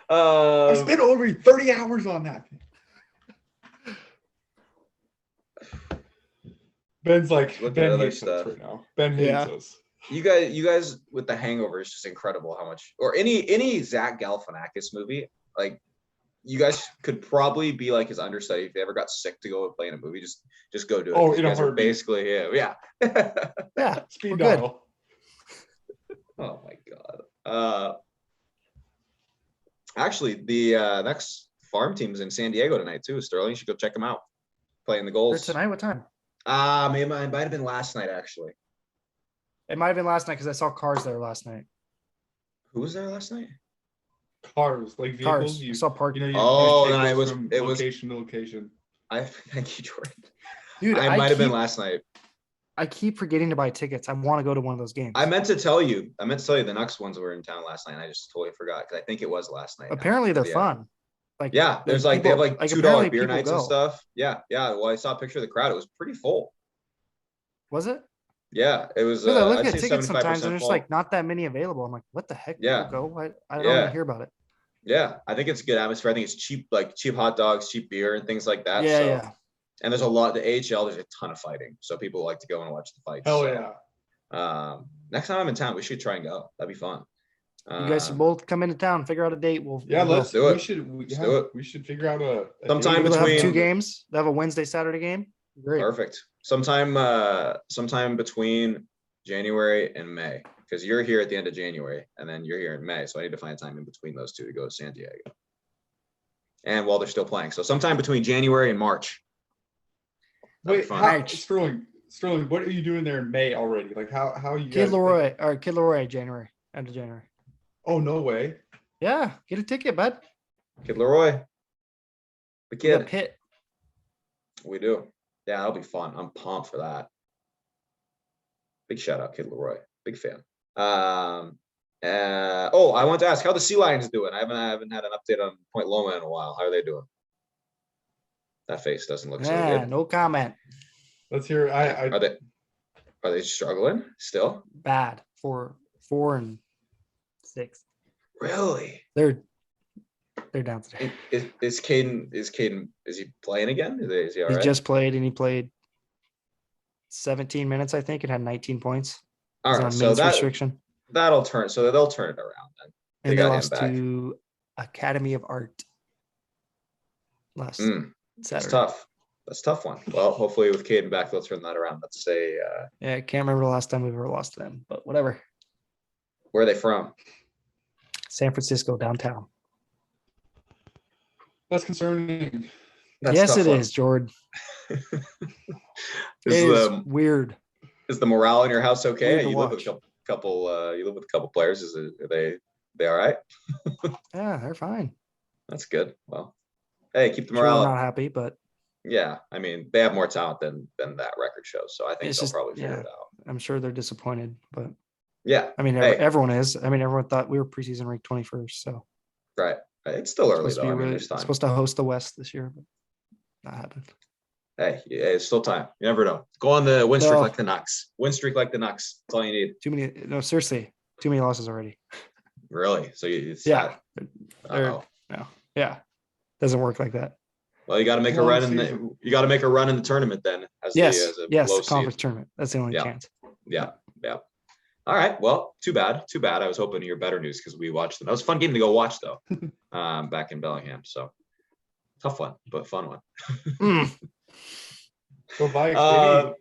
I spent over 30 hours on that. Ben's like, Look at Ben other hates us stuff. right now. Ben hates us. You guys with The Hangover is just incredible how much, or any Zach Galifianakis movie, like you guys could probably be like his understudy if they ever got sick to go play in a movie. Just go do it. Oh, you guys are basically yeah. Yeah, speed dial. Oh my god. Actually, the next farm team's in San Diego tonight too. Sterling, you should go check them out. Playing the goals tonight. What time? Maybe it might have been last night actually. It might have been last night because I saw cars there last night. Who was there last night? Cars, like vehicles. I saw parking. You no, take it was from it location to location. Thank you, Jordan. Dude, I might have been last night. I keep forgetting to buy tickets. I want to go to one of those games. I meant to tell you the Nucks ones were in town last night. And I just totally forgot because I think it was last night. Apparently they're fun. Like there's like people, they have like $2 beer nights and stuff. Yeah. Well, I saw a picture of the crowd. It was pretty full. Was it? Yeah, it was. I look at tickets sometimes and there's like not that many available. I'm like, what the heck? Yeah. Go. I don't even hear about it. Yeah, I think it's a good atmosphere. I think it's cheap hot dogs, cheap beer, and things like that. Yeah. And there's a lot. The AHL, there's a ton of fighting, so people like to go and watch the fights. Hell yeah. Next time I'm in town, we should try and go. That'd be fun. You guys should both come into town, figure out a date. Let's do it. Let's do it. We should figure out a sometime between. Have 2 games. They have a Wednesday, Saturday game. Great. Perfect. Sometime between January and May, because you're here at the end of January and then you're here in May. So I need to find a time in between those two to go to San Diego. And while they're still playing. So sometime between January and March. Wait, Sterling, what are you doing there in May already? Like how are you Kid Leroy, January, end of January. Oh, no way. Yeah, get a ticket, bud. Kid Leroy. The kid. Pitt. We do. Yeah, that'll be fun. I'm pumped for that. Big shout out, Kid Leroy. Big fan. I want to ask how the Sea Lions doing. I haven't had an update on Point Loma in a while. How are they doing? That face doesn't look so good. No comment. Let's hear. Are they struggling still? Bad for 4 and 6. Really? They're down today. Is he playing again? Is he all right? He just played and he played 17 minutes, I think, and had 19 points. All right, so restriction. That'll turn. So they'll turn it around then. And they lost to Academy of Art last Saturday. That's tough. That's a tough one. Well, hopefully with Caden back, they'll turn that around. Let's say. I can't remember the last time we've ever lost to them, but whatever. Where are they from? San Francisco, downtown. That's concerning. Yes, it is, Jordan. It's weird. Is the morale in your house okay? You live with a couple. You live with a couple players. Are they all right? Yeah, they're fine. That's good. Well, hey, keep the morale. Sure, not happy, but yeah, I mean they have more talent than that record shows, so I think they'll probably figure it out. I'm sure they're disappointed, but yeah, I mean everyone is. I mean everyone thought we were preseason ranked 21st, so right. It's still early though. There's time. Supposed to host the West this year, but not happened. Hey, it's still time. You never know. Go on the win streak like the Nucks. Win streak like the Nucks. That's all you need. Seriously, too many losses already. Really? So doesn't work like that. Well, you got to make a run in the tournament then. Conference tournament. That's the only chance. Yeah. All right. Well, too bad. I was hoping to hear better news because we watched them. That was a fun game to go watch though. Back in Bellingham. So tough one, but fun one. Go buy No.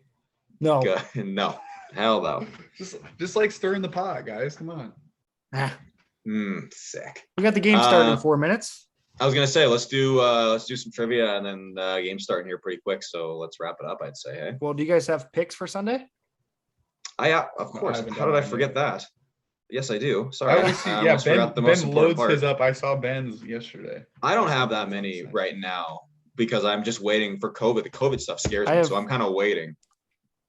No. Hell no. Just like stirring the pot, guys. Come on. Sick. We got the game starting in 4 minutes. I was gonna say let's do some trivia and then game starting here pretty quick. So let's wrap it up. I'd say. Hey. Well, do you guys have picks for Sunday? Of course. How did I forget that? Yes, I do. Sorry. Ben loads his up. I saw Ben's yesterday. I don't have that many right now because I'm just waiting for COVID. The COVID stuff scares me, so I'm kind of waiting.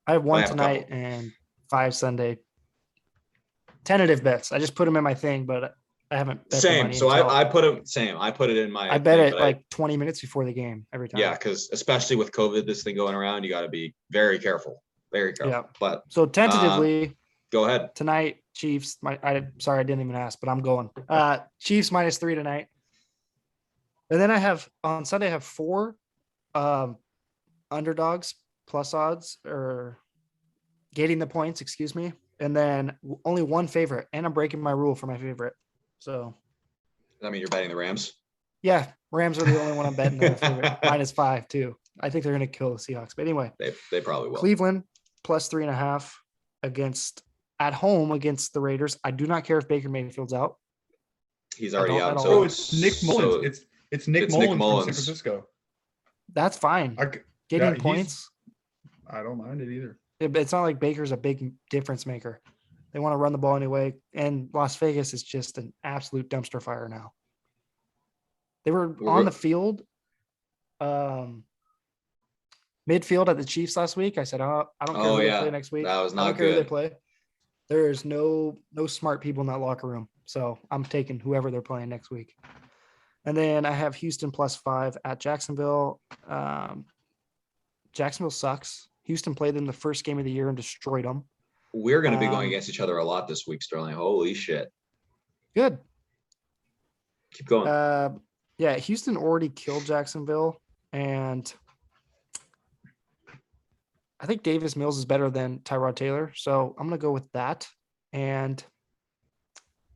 I have 1 tonight and 5 Sunday. Tentative bets. I just put them in my thing, but I haven't bet same. So I put it same. I put it in my. I bet it like 20 minutes before the game every time. Yeah, because especially with COVID, this thing going around, you got to be very careful. Very careful. Yeah. But So tentatively, go ahead. tonight, Chiefs. Sorry, I didn't even ask, but I'm going. Chiefs -3 tonight. And then on Sunday I have 4 underdogs plus odds or getting the points, excuse me. And then only one favorite. And I'm breaking my rule for my favorite. So Does that mean you're betting the Rams? yeah, Rams are the only one I'm betting their favorite. -5 too. I think they're gonna kill the Seahawks. But anyway, They probably will. Cleveland +3.5 at home against the Raiders. I do not care if Baker Mayfield's out. He's already out. So it's Nick Mullins. It's Nick Mullins from San Francisco. That's fine. Getting points. I don't mind it either. It's not like Baker's a big difference maker. They want to run the ball anyway. And Las Vegas is just an absolute dumpster fire now. They were on the field, midfield at the Chiefs last week. I said, I don't care who they play next week. That was not I don't care good. who they play. There's no smart people in that locker room. So I'm taking whoever they're playing next week. And then I have Houston +5 at Jacksonville. Jacksonville sucks. Houston played them the first game of the year and destroyed them. We're going to be going against each other a lot this week, Sterling. Holy shit. Good. Keep going. Yeah, Houston already killed Jacksonville. And I think Davis Mills is better than Tyrod Taylor. So I'm going to go with that. And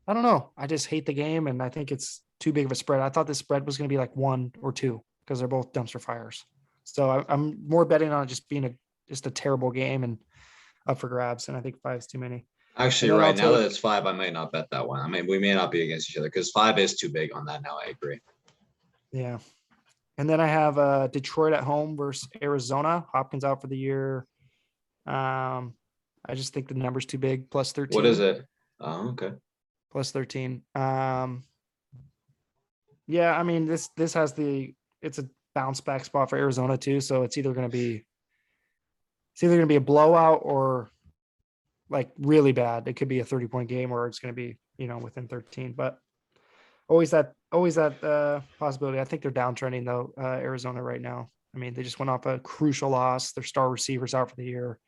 I don't know. I just hate the game. And I think it's too big of a spread. I thought this spread was going to be like 1 or 2 because they're both dumpster fires. So I'm more betting on it just being just a terrible game and up for grabs. And I think 5 is too many. Actually, right now that it's 5, I might not bet that one. I mean, we may not be against each other because 5 is too big on that now. I agree. Yeah. And then I have Detroit at home versus Arizona. Hopkins out for the year. I just think the number's too big. +13. What is it? Oh, okay. +13. Yeah, I mean, this has it's a bounce back spot for Arizona too. So it's either going to be a blowout or like really bad. It could be a 30-point game or it's going to be, within 13, but always that possibility. I think they're downtrending though. Arizona right now. I mean, they just went off a crucial loss. Their star receivers out for the year.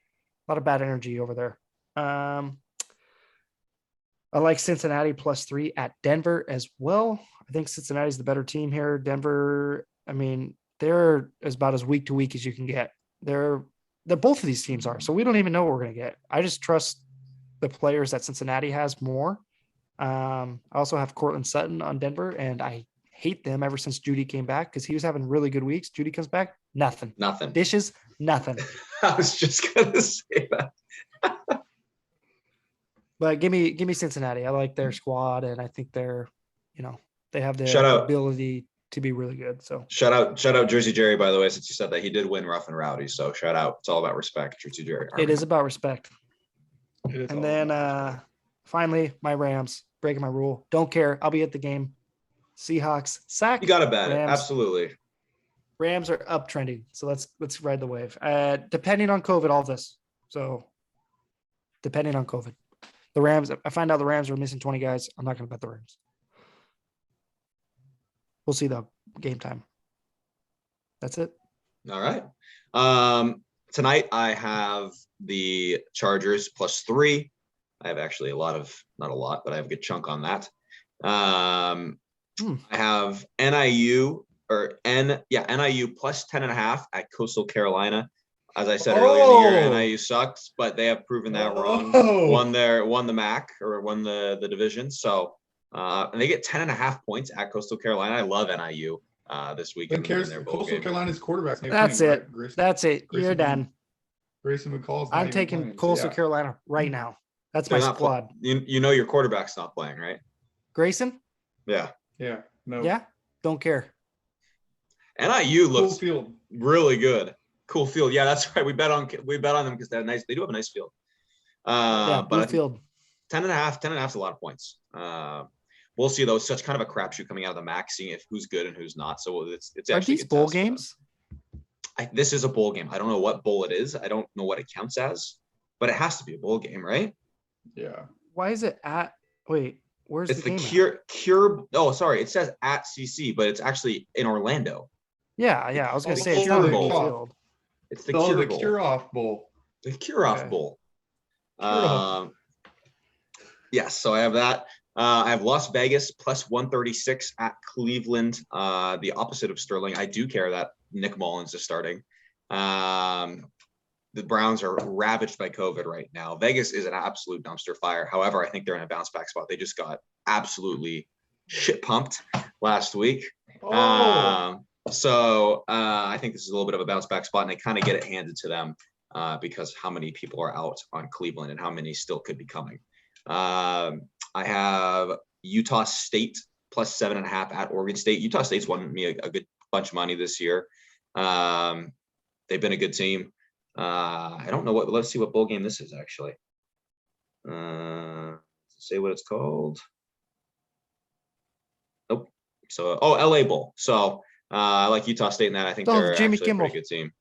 A lot of bad energy over there. I like Cincinnati +3 at Denver as well. I think Cincinnati's the better team here. Denver, I mean, they're about as week to week as you can get. They're both of these teams are. So we don't even know what we're going to get. I just trust the players that Cincinnati has more. I also have Cortland Sutton on Denver, and I hate them ever since Judy came back because he was having really good weeks. Judy comes back, nothing. Dishes, nothing. I was just going to say that. But give me Cincinnati. I like their squad, and I think they're, they have the ability to be really good. So shout out Jersey Jerry, by the way, since you said that he did win Rough and Rowdy. So shout out. It's all about respect, Jersey Jerry. It is about respect. And then finally, my Rams, breaking my rule. Don't care. I'll be at the game. Seahawks sack. You got to bet it. Absolutely. Rams are uptrending. So let's ride the wave. Depending on COVID, all this. So depending on COVID. The Rams, I find out the Rams are missing 20 guys. I'm not going to bet the Rams. We'll see the game time. That's it. All right. Tonight I have the Chargers +3. I have actually not a lot, but I have a good chunk on that. I have NIU +10.5 at Coastal Carolina. As I said earlier in the year, NIU sucks, but they have proven that wrong. Won the MAC or won the division. So and they get 10.5 points at Coastal Carolina. I love NIU this week. Coastal Carolina's quarterback's name. That's it. That's it. You're done. Grayson McCall's. I'm taking Coastal Carolina right now. That's my squad. You know your quarterback's not playing, right? Grayson? Yeah. Yeah. No. Yeah. Don't care. NIU looks really good. Cool field. Yeah, that's right. We bet on them because they do have a nice field. But field. 10.5 is a lot of points. We'll see though. It's such kind of a crapshoot coming out of the MAC, seeing if who's good and who's not. So it's Are actually these bowl games? This is a bowl game. I don't know what bowl it is. I don't know what it counts as, but it has to be a bowl game, right? Yeah. Why is it at? Wait, where's it's the game? Cure. Oh, sorry. It says at CC, but it's actually in Orlando. Yeah. I was gonna say it's not a bowl field. It's the Cure Bowl. Cure Off Bowl. The Cure-Off Okay. Bowl. Cure-Off. Yes, so I have that. I have Las Vegas plus 136 at Cleveland. The opposite of Sterling. I do care that Nick Mullins is starting. The Browns are ravaged by COVID right now. Vegas is an absolute dumpster fire. However, I think they're in a bounce back spot. They just got absolutely shit pumped last week. Oh. So I think this is a little bit of a bounce back spot, and they kind of get it handed to them because how many people are out on Cleveland and how many still could be coming. I have Utah State plus 7.5 at Oregon State. Utah State's won me a good bunch of money this year. They've been a good team. I don't know let's see what bowl game this is actually. Say what it's called. Nope. So, LA Bowl. So I like Utah State in that. I think they're Jimmy actually Kimmel. a pretty good team.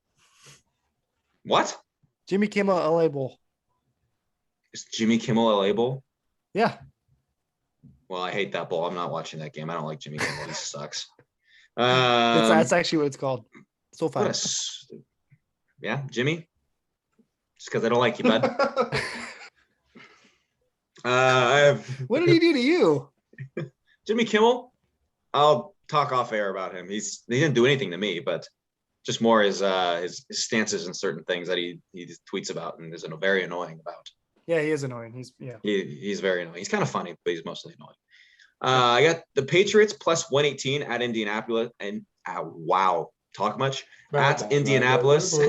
What? Jimmy Kimmel LA Bowl. Is Jimmy Kimmel LA Bowl? Yeah. Well, I hate that bowl. I'm not watching that game. I don't like Jimmy Kimmel. He sucks. That's actually what it's called. So fun. Yeah, Jimmy. Just because I don't like you, bud. What did he do to you? Jimmy Kimmel. I'll talk off air about him. He didn't do anything to me, but just more his stances and certain things that he tweets about and is very annoying about. Yeah, he is annoying. He's very annoying. He's kind of funny, but he's mostly annoying. I got the Patriots plus 118 at Indianapolis, and wow, talk much at Indianapolis. I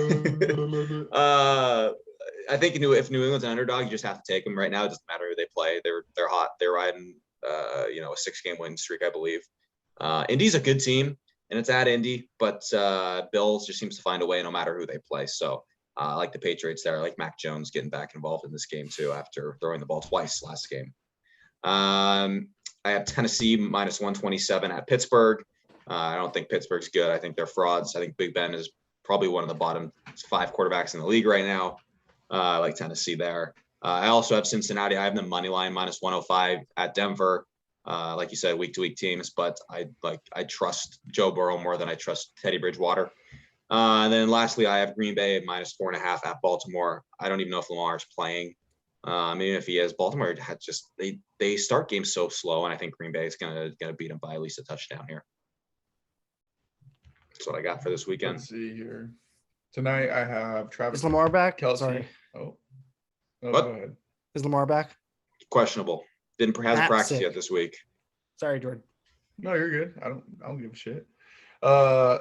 think if New England's an underdog, you just have to take them right now. It doesn't matter who they play. They're hot. They're riding a 6-game win streak, I believe. Indy's a good team, and it's at Indy, but Bills just seems to find a way no matter who they play. So I like the Patriots there. I like Mac Jones getting back involved in this game too after throwing the ball twice last game. I have Tennessee minus 127 at Pittsburgh. I don't think Pittsburgh's good. I think they're frauds. I think Big Ben is probably one of the bottom 5 quarterbacks in the league right now. I like Tennessee there. I also have Cincinnati. I have them money line minus 105 at Denver. Like you said, week-to-week teams, but I trust Joe Burrow more than I trust Teddy Bridgewater. And then lastly, I have Green Bay minus 4.5 at Baltimore. I don't even know if Lamar is playing. Even if he is, Baltimore had just they start games so slow, and I think Green Bay is gonna beat them by at least a touchdown here. That's what I got for this weekend. Let's see here. Tonight I have Travis. Is Lamar back? Kelsey. Sorry. Oh, what? Go ahead. Is Lamar back? Questionable. Hasn't practiced yet this week. Sorry, Jordan. No, you're good. I don't give a shit.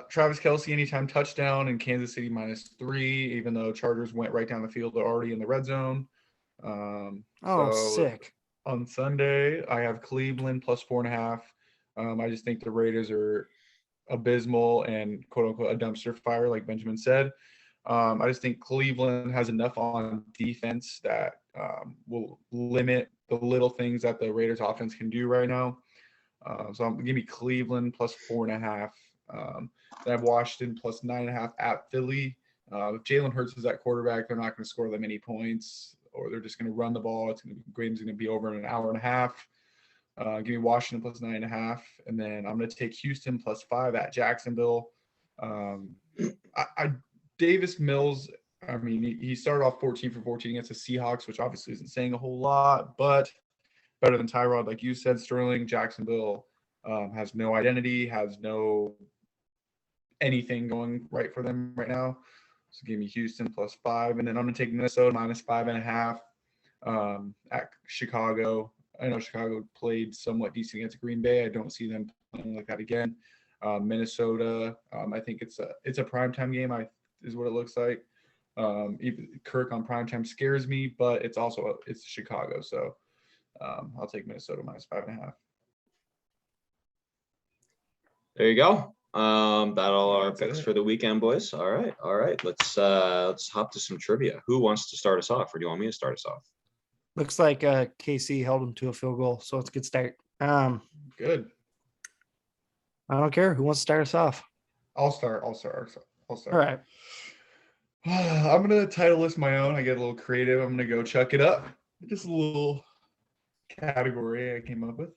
Travis Kelsey anytime touchdown and Kansas City minus 3, even though Chargers went right down the field. They're already in the red zone. Sick. On Sunday, I have Cleveland plus 4.5. I just think the Raiders are abysmal and quote unquote a dumpster fire, like Benjamin said. I just think Cleveland has enough on defense that will limit the little things that the Raiders offense can do right now. So I'm give me Cleveland plus 4.5. Then I have Washington plus 9.5 at Philly. If Jalen Hurts is at quarterback, they're not going to score that many points, or they're just going to run the ball. Game's going to be over in an hour and a half. Give me Washington plus 9.5, and then I'm going to take Houston plus 5 at Jacksonville. Davis Mills, I mean, he started off 14 for 14 against the Seahawks, which obviously isn't saying a whole lot, but better than Tyrod, like you said, Sterling. Jacksonville has no identity, has no anything going right for them right now. So give me Houston plus 5, and then I'm going to take Minnesota minus 5.5 at Chicago. I know Chicago played somewhat decent against Green Bay. I don't see them playing like that again. Minnesota, I think it's a primetime game. Is what it looks like. Even Kirk on primetime scares me, but it's Chicago, so I'll take Minnesota minus 5.5. There you go. That'll our That's picks it. for the weekend, boys. All right. Let's hop to some trivia. Who wants to start us off, or do you want me to start us off? Looks like KC held him to a field goal, so it's a good start. Good. I don't care. Who wants to start us off? I'll start. All right. I'm going to title list my own. I get a little creative. I'm going to go chuck it up. Just a little category I came up with.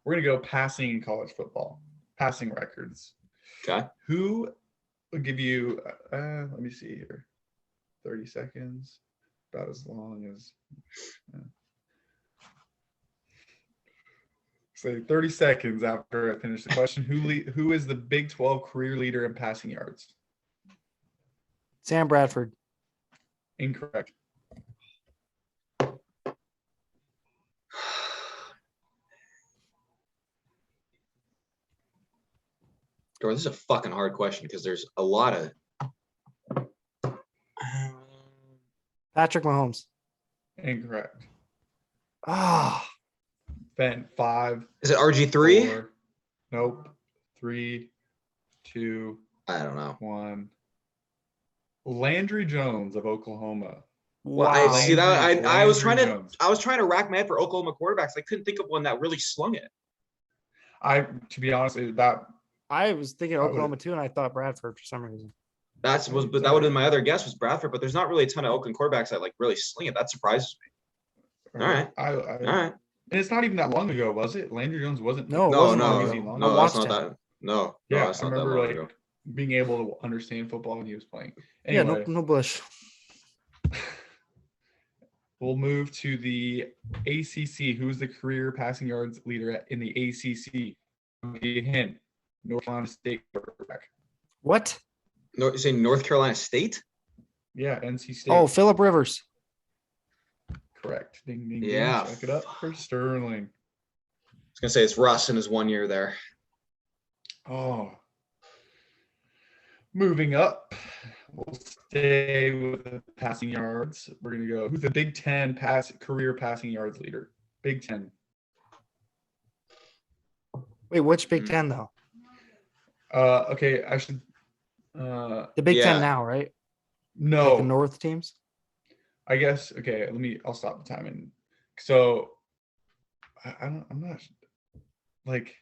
We're going to go passing in college football. Passing records. Okay. Who will give you, let me see here, 30 seconds. about as long as. Yeah. So 30 seconds after I finish the question. Who is the Big 12 career leader in passing yards? Sam Bradford. Incorrect. This is a fucking hard question because there's a lot of. Patrick Mahomes. Incorrect. Ah, Ben, 5. Is it RG3? 4, nope. 3, 2, I don't know. 1. Landry Jones of Oklahoma. Well, wow. I see that. I was trying Landry to rack my head for Oklahoma quarterbacks. I couldn't think of one that really slung it. To be honest, that I was thinking I would- Oklahoma too, and I thought Bradford for some reason. But that would have been my other guess was Bradford. But there's not really a ton of Oakland quarterbacks that like really sling it. That surprises me. All right. All right. And it's not even that long ago, was it? Landry Jones wasn't. No, it No, wasn't no, long crazy ago. long I no, that's watched not him. that. No, Yeah, that's I not that remember long like ago. being able to understand football when he was playing. Yeah, Anyway, no Bush. we'll move to the ACC. Who's the career passing yards leader in the ACC? I'll give you a hint. North Carolina State quarterback. What? No, you saying North Carolina State? Yeah, NC State. Oh, Phillip Rivers. Correct. Ding, ding, Yeah. ding. Check it up for Sterling. I was gonna say it's Russ in his 1 year there. Oh. Moving up, we'll stay with the passing yards. We're going to go, who's the Big Ten career passing yards leader? Big Ten. Wait, which Big Ten though? Okay, I should. The Big Yeah. Ten now, right? No, Like the North teams. I guess. Okay, I'll stop the timing. So, I'm not like.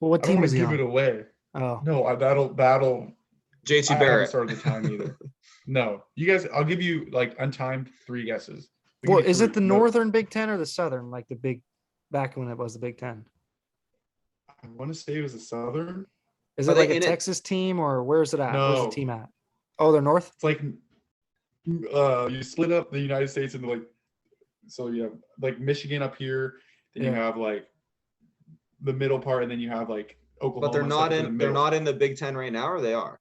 Well, what I don't team want is to he give on? it away. Oh, No, that'll. JT I haven't Barrett. started the time either. No, you guys. I'll give you like untimed 3 guesses. I'll well, give you is it 3. the No, Northern Big Ten or the Southern? Like the big, back when it was the Big Ten. I want to say it was the Southern. Is Are it they like a in it? Texas team or where is it at? Where's No. the team at? Oh, they're North. It's like you split up the United States into like, so you have like Michigan up here, then you Yeah. have like the middle part, and then you have like Oklahoma. But they're not stuff in. the They're middle. not in the Big Ten right now, or they are.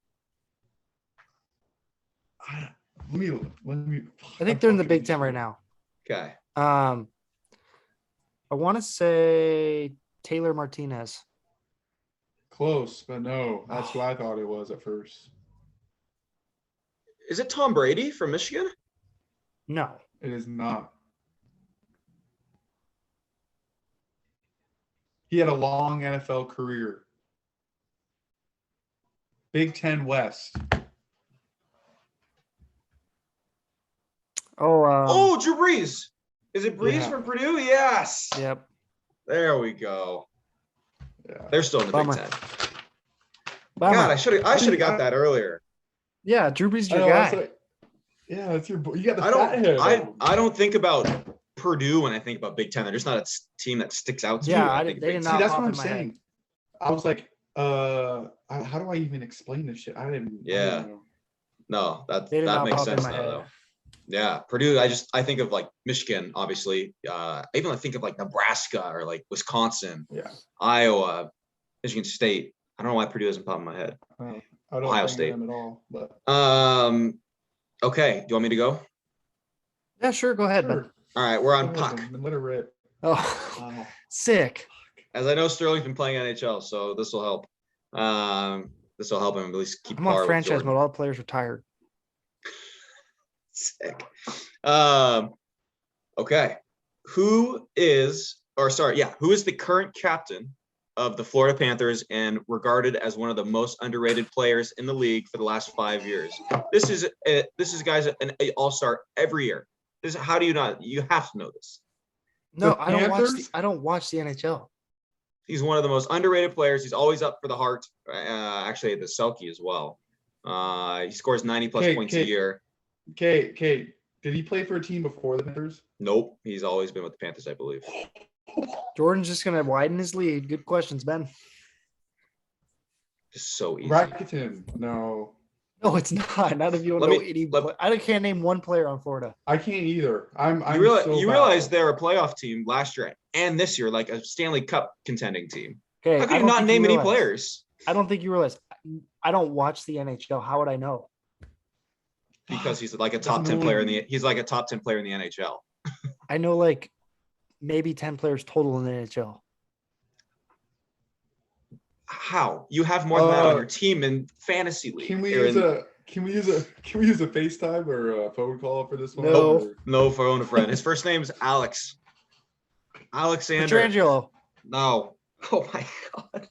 Let me. I think they're in the Big Ten right now. Okay. I want to say Taylor Martinez. Close, but no, that's who I thought it was at first. Is it Tom Brady from Michigan? No. It is not. He had a long NFL career. Big Ten West. Oh, Drew Brees. Is it Brees Yeah. from Purdue? Yes. yep. There we go. Yeah. They're still in the Bummer. Big Ten. Bummer. God, I should have got that earlier. Yeah, Drew Brees is I your know, guy. that's like- yeah, that's your boy. You got the I fat head. I don't think about Purdue when I think about Big Ten. They're just not a team that sticks out to me. Yeah, when I think did- they Big did Ten. See, not that's pop what I'm in my head. saying. I was like, how do I even explain this shit? I didn't. Yeah. I don't know. No, that They did not makes pop in sense my now head. though. Yeah, Purdue. I think of like Michigan, obviously. I even think of like Nebraska or like Wisconsin, Yeah. Iowa, Michigan State. I don't know why Purdue doesn't pop in my head. I don't Ohio think State. them at all. But Okay. Do you want me to go? Yeah, sure. Go ahead, sure. bud. All right, we're on Go ahead, puck. then let it rip. Oh, sick. As I know, Sterling's been playing NHL, so this will help. This will help him at least keep I'm par on with franchise Jordan. mode. All the players retired. Sick. Okay. Who is the current captain of the Florida Panthers and regarded as one of the most underrated players in the league for the last 5 years? This is guys an all-star every year. How do you not? You have to know this. No, The I don't watch. Panthers? I don't watch the NHL. He's one of the most underrated players. He's always up for the Hart. Actually, the Selke as well. He scores 90 plus points a year. Okay. Did he play for a team before the Panthers? Nope, he's always been with the Panthers, I believe. Jordan's just gonna widen his lead. Good questions, Ben. Just so easy. Rakuten. No. No, it's not. None of you Let know me- any. let- I can't name one player on Florida. I can't either. I'm You realize they're a playoff team last year and this year, like a Stanley Cup contending team. Okay, How I can you don't not think name any realize. players? I don't think you realize. I don't watch the NHL. How would I know? Because he's like a Doesn't top 10 know player any- he's like a top 10 player in the NHL. I know like maybe 10 players total in the NHL. How? You have more than that on your team in fantasy league. Can we Or use in- a FaceTime or a phone call for this one? No. Or- No phone a friend. His first name's Alex. Alexander. Petrangelo. No. Oh my god.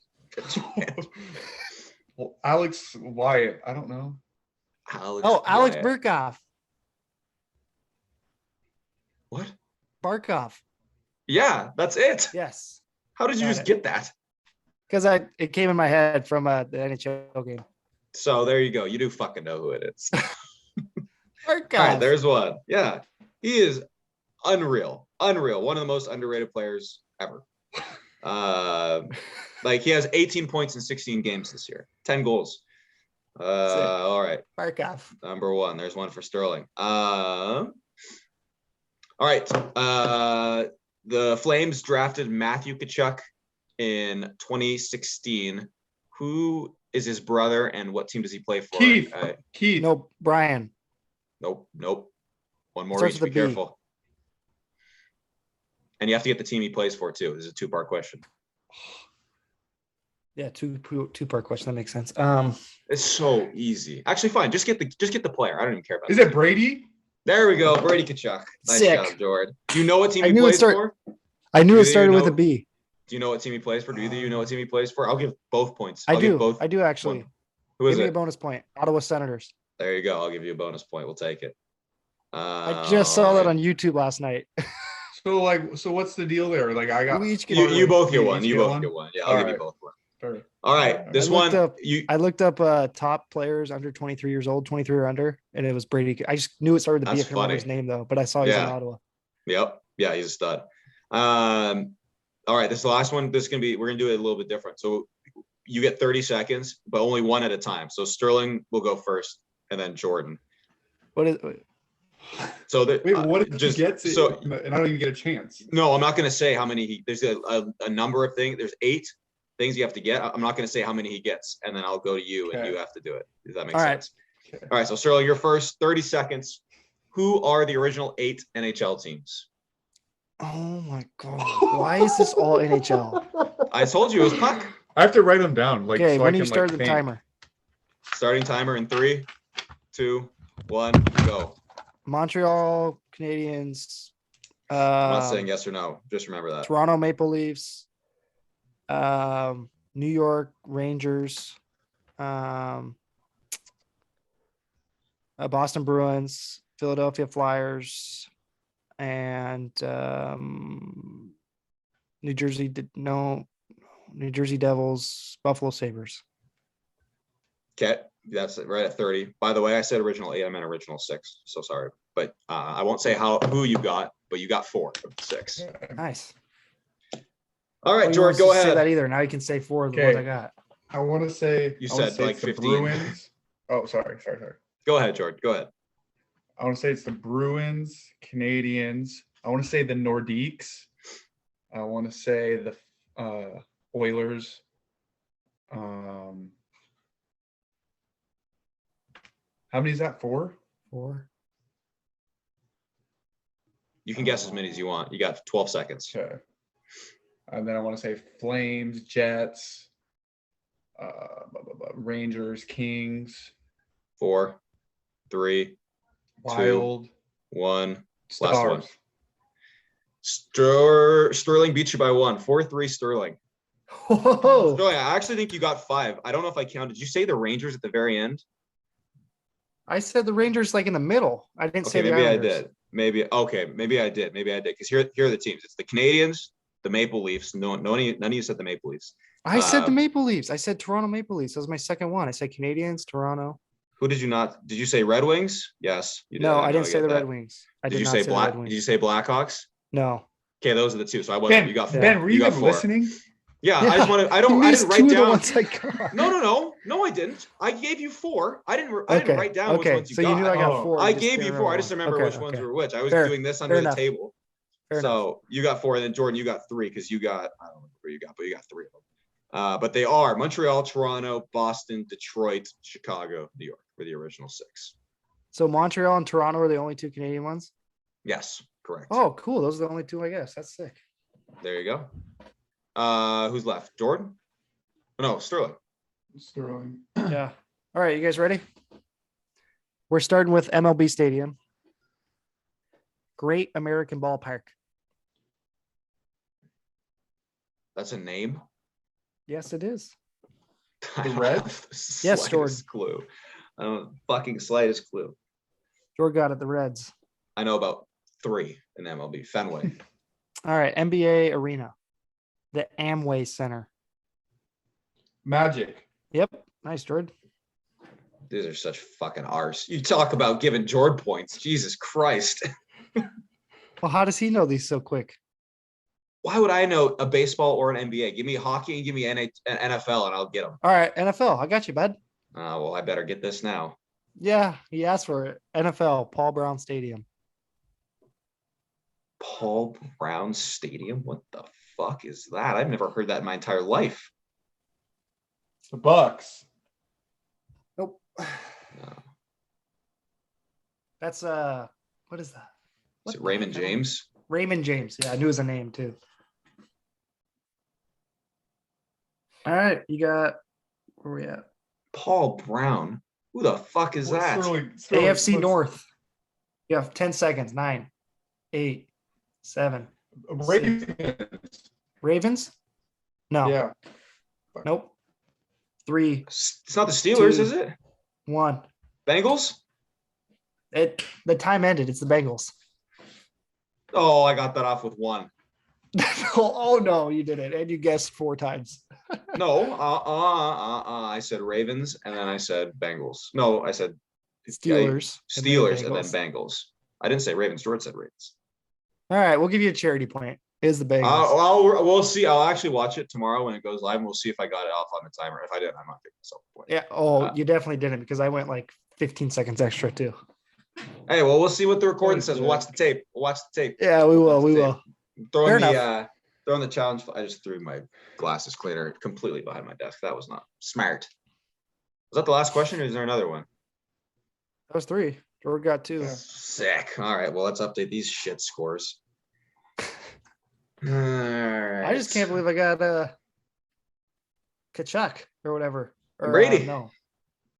Well, Alex Wyatt. I don't know. Alex. Oh, Alex Wyatt. Barkov. What? Barkov. Yeah, that's it. Yes. How did you Got just it. get that? Because it came in my head from the NHL game. So there you go. You do fucking know who it is. Barkov. All right, there's one. Yeah, he is unreal. Unreal. One of the most underrated players ever. Like he has 18 points in 16 games this year, 10 goals. All right, Barkov. number one. There's one for Sterling. All right. The Flames drafted Matthew Tkachuk in 2016. Who is his brother and what team does he play for? Keith. Keith. No, Brian. Nope. One more Starts each. with Be a B. careful. And you have to get the team he plays for too. This is a two-part question. Yeah, two-part question. That makes sense. It's so easy. Actually, fine. Just get the player. I don't even care about. Is the it team. Brady? There we go. Brady Tkachuk. Nice Sick. job, Jordan. Do you know what team I he knew it plays start- for? I knew Do it you started with know- a B. Do you know what team he plays for? Do either of you know what team he plays for? I'll give both points. I I'll give do. both. I do actually. one. Who is Give me a it? bonus point. Ottawa Senators. There you go. I'll give you a bonus point. We'll take it. I just saw that on YouTube last night. So what's the deal there? Like I got We each get You both get You one. each You get both one? get one. Yeah, I'll All give you right. both one. Sorry. All right. This I looked one. up- I looked up top players under 23 years old, 23 or under, and it was Brady. I just knew it started with a B. I That's couldn't remember his funny. name though, but I saw he was in Yeah. Ottawa. Yep. Yeah, he's a stud. All right, this is the last one. We're gonna do it a little bit different. So you get 30 seconds, but only one at a time. So Sterling will go first, and then Jordan. What is? So Wait, what if just he gets it so and I don't even get a chance? no, I'm not gonna say how many there's a number of things. There's 8 things you have to get. I'm not gonna say how many he gets, and then I'll go to you and Okay. you have to do it. Does that make All right. sense? Okay. All right, so Sterling, you're first, 30 seconds. Who are the original 8 NHL teams? Oh my god! Why is this all NHL? I told you it was puck. I have to write them down. Like Okay, so when I do you can, start like, the think. timer? Starting timer in 3, 2, 1, go. Montreal Canadiens. I'm not saying yes or no. Just remember that. Toronto Maple Leafs. New York Rangers. Boston Bruins. Philadelphia Flyers. And New Jersey Devils, Buffalo Sabres. Okay, that's it, right at 30. By the way, I said original 8. I meant original 6. So sorry, but I won't say who you got, but you got 4 of the 6. Nice. All right, Oh, you George, want go us to say that ahead. either. Now you can say 4 of the Okay. ones I got. I want to say You I wanna said say like it's the 15. Bruins. Oh, sorry. Go ahead, George. Go ahead. I want to say it's the Bruins, Canadians. I want to say the Nordiques. I want to say the Oilers. How many is that? 4? 4. You can guess as many as you want. You got 12 seconds. Okay. And then I want to say Flames, Jets, Rangers, Kings, 4, 3, Wild, 1. Last one. Stars. Sterling beat you by 1. 4-3 Sterling. Whoa. Sterling, I actually think you got 5. I don't know if I counted. Did you say the Rangers at the very end? I said the Rangers like in the middle. I didn't say Okay, the maybe I Islanders. did. Maybe I did. Because here are the teams. It's the Canadians, the Maple Leafs. None of you said the Maple Leafs. I said the Maple Leafs. I said Toronto Maple Leafs. That was my second one. I said Canadians, Toronto. Who did you not? Did you say Red Wings? Yes, you did. No, know I didn't say get the that. Red Wings. I Did did you not say say Black? the Red Did you Wings. say Blackhawks? No. Okay, those are the 2. So I wasn't. Ben, You got 4. Ben, were you got even 4. listening? Yeah, I just wanted. I You didn't missed write 2 of the down. ones I got. No. No, I didn't. I gave you 4. I didn't write down which ones you so got. you knew I got 4. I you just gave you didn't 4. I remember just remember one. which ones were which. I was Fair. doing this Fair under the enough. table. Fair so enough. you got 4, and then Jordan, you got 3 because you got, I don't know where you got, but you got 3 of them. But they are Montreal, Toronto, Boston, Detroit, Chicago, New York were the original 6. So Montreal and Toronto are the only 2 Canadian ones? Yes, correct. Oh, cool. Those are the only 2, I guess. That's sick. There you go. Who's left? Jordan? No, Sterling. Yeah. All right, you guys ready? We're starting with MLB Stadium. Great American Ballpark. That's a name? Yes, it is. The Reds? Yes, Jordan. Clue. I don't know, fucking slightest clue. Jordan got it. The Reds. I know about 3 in MLB. Fenway. All right, NBA Arena. The Amway Center. Magic. Yep. Nice, Jordan. These are such fucking arse. You talk about giving Jordan points. Jesus Christ. Well, how does he know these so quick? Why would I know a baseball or an NBA? Give me hockey and give me NFL and I'll get them. All right, NFL. I got you, bud. Well, I better get this now. Yeah, he asked for it. NFL, Paul Brown Stadium. Paul Brown Stadium? What the fuck is that? I've never heard that in my entire life. The Bucks. Nope. No. That's what is that? Is it Raymond James? Raymond James. Yeah, I knew it was a name too. All right, you got where we at? Paul Brown. Who the fuck is that? Sterling, AFC North. You have 10 seconds. 9, 8, 7. Ravens. Ravens? No. Yeah. Nope. 3, It's not the Steelers, 2, is it? 1. Bengals? The time ended. It's the Bengals. Oh, I got that off with 1. Oh no, you didn't. And you guessed 4 times. No, I said Ravens and then I said Bengals. No, I said Steelers. Steelers and then Bengals. I didn't say Ravens. George said Ravens. All right, we'll give you a charity point. It is the Bengals. We'll see. I'll actually watch it tomorrow when it goes live, and we'll see if I got it off on the timer. If I didn't, I'm not giving myself a point. Yeah. Oh, you definitely didn't because I went like 15 seconds extra too. Hey, well, we'll see what the recording says. We'll watch the tape. Yeah, we will. We will. Throwing the challenge. I just threw my glasses cleaner completely behind my desk. That was not smart. Was that the last question, or is there another one? That was 3. George got 2. Sick. All right. Well, let's update these shit scores. All right. I just can't believe I got Kachuk or whatever. Or, Brady. No,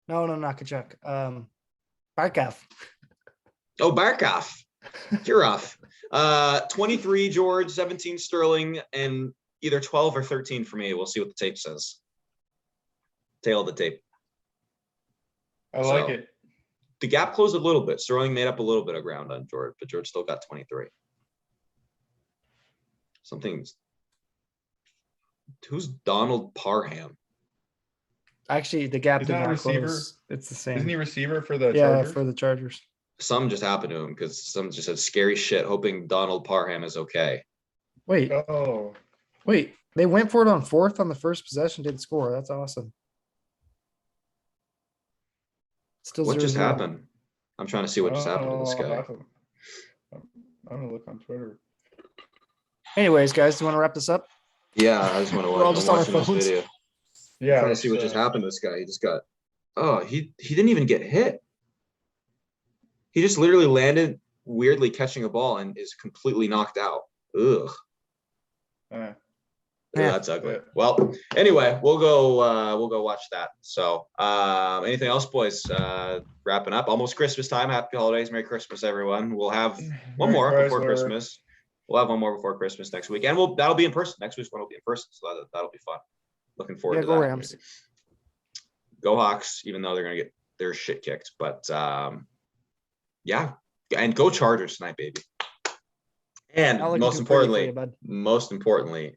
not Kachuk. Barkov. Oh, Barkov. You're off. 23 George, 17 Sterling, and either 12 or 13 for me. We'll see what the tape says. Tail of the tape. I like it. The gap closed a little bit. Sterling made up a little bit of ground on George, but George still got 23. Who's Donald Parham? Actually, the gap Is did that a not receiver? close. It's the same. Isn't he receiver for the yeah, Chargers? for the Chargers. Some just happened to him because some just said scary shit, hoping Donald Parham is okay. Wait, they went for it on 4th on the first possession, didn't score. That's awesome. Still What 0-0. just happened? I'm trying to see what just happened to this guy. I'm gonna look on Twitter. Anyways, guys, do you want to wrap this up? Yeah, I just want to We're all watch. just I'm on our watching this phones. video. Yeah, I'm trying to see what just happened to this guy. He just got. Oh, he didn't even get hit. He just literally landed weirdly catching a ball and is completely knocked out. Ugh. Yeah. Yeah, that's ugly. Well, anyway, we'll go watch that. So, anything else, boys? Wrapping up. Almost Christmas time. Happy holidays. Merry Christmas, everyone. We'll have one more before Christmas. We'll have one more before Christmas next week, and that'll be in person. Next week's one will be in person, so that'll be fun. Looking forward to go that. Rams. Go Hawks, even though they're gonna get their shit kicked. But yeah, and go Chargers tonight, baby. And most importantly,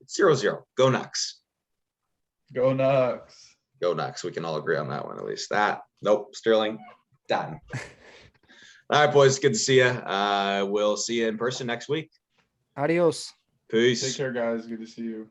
0-0. Go Nucks. Go Nucks. Go Nucks. We can all agree on that one, at least. Nope. Sterling, done. All right, boys. Good to see you. We'll see you in person next week. Adios. Peace. Take care, guys. Good to see you.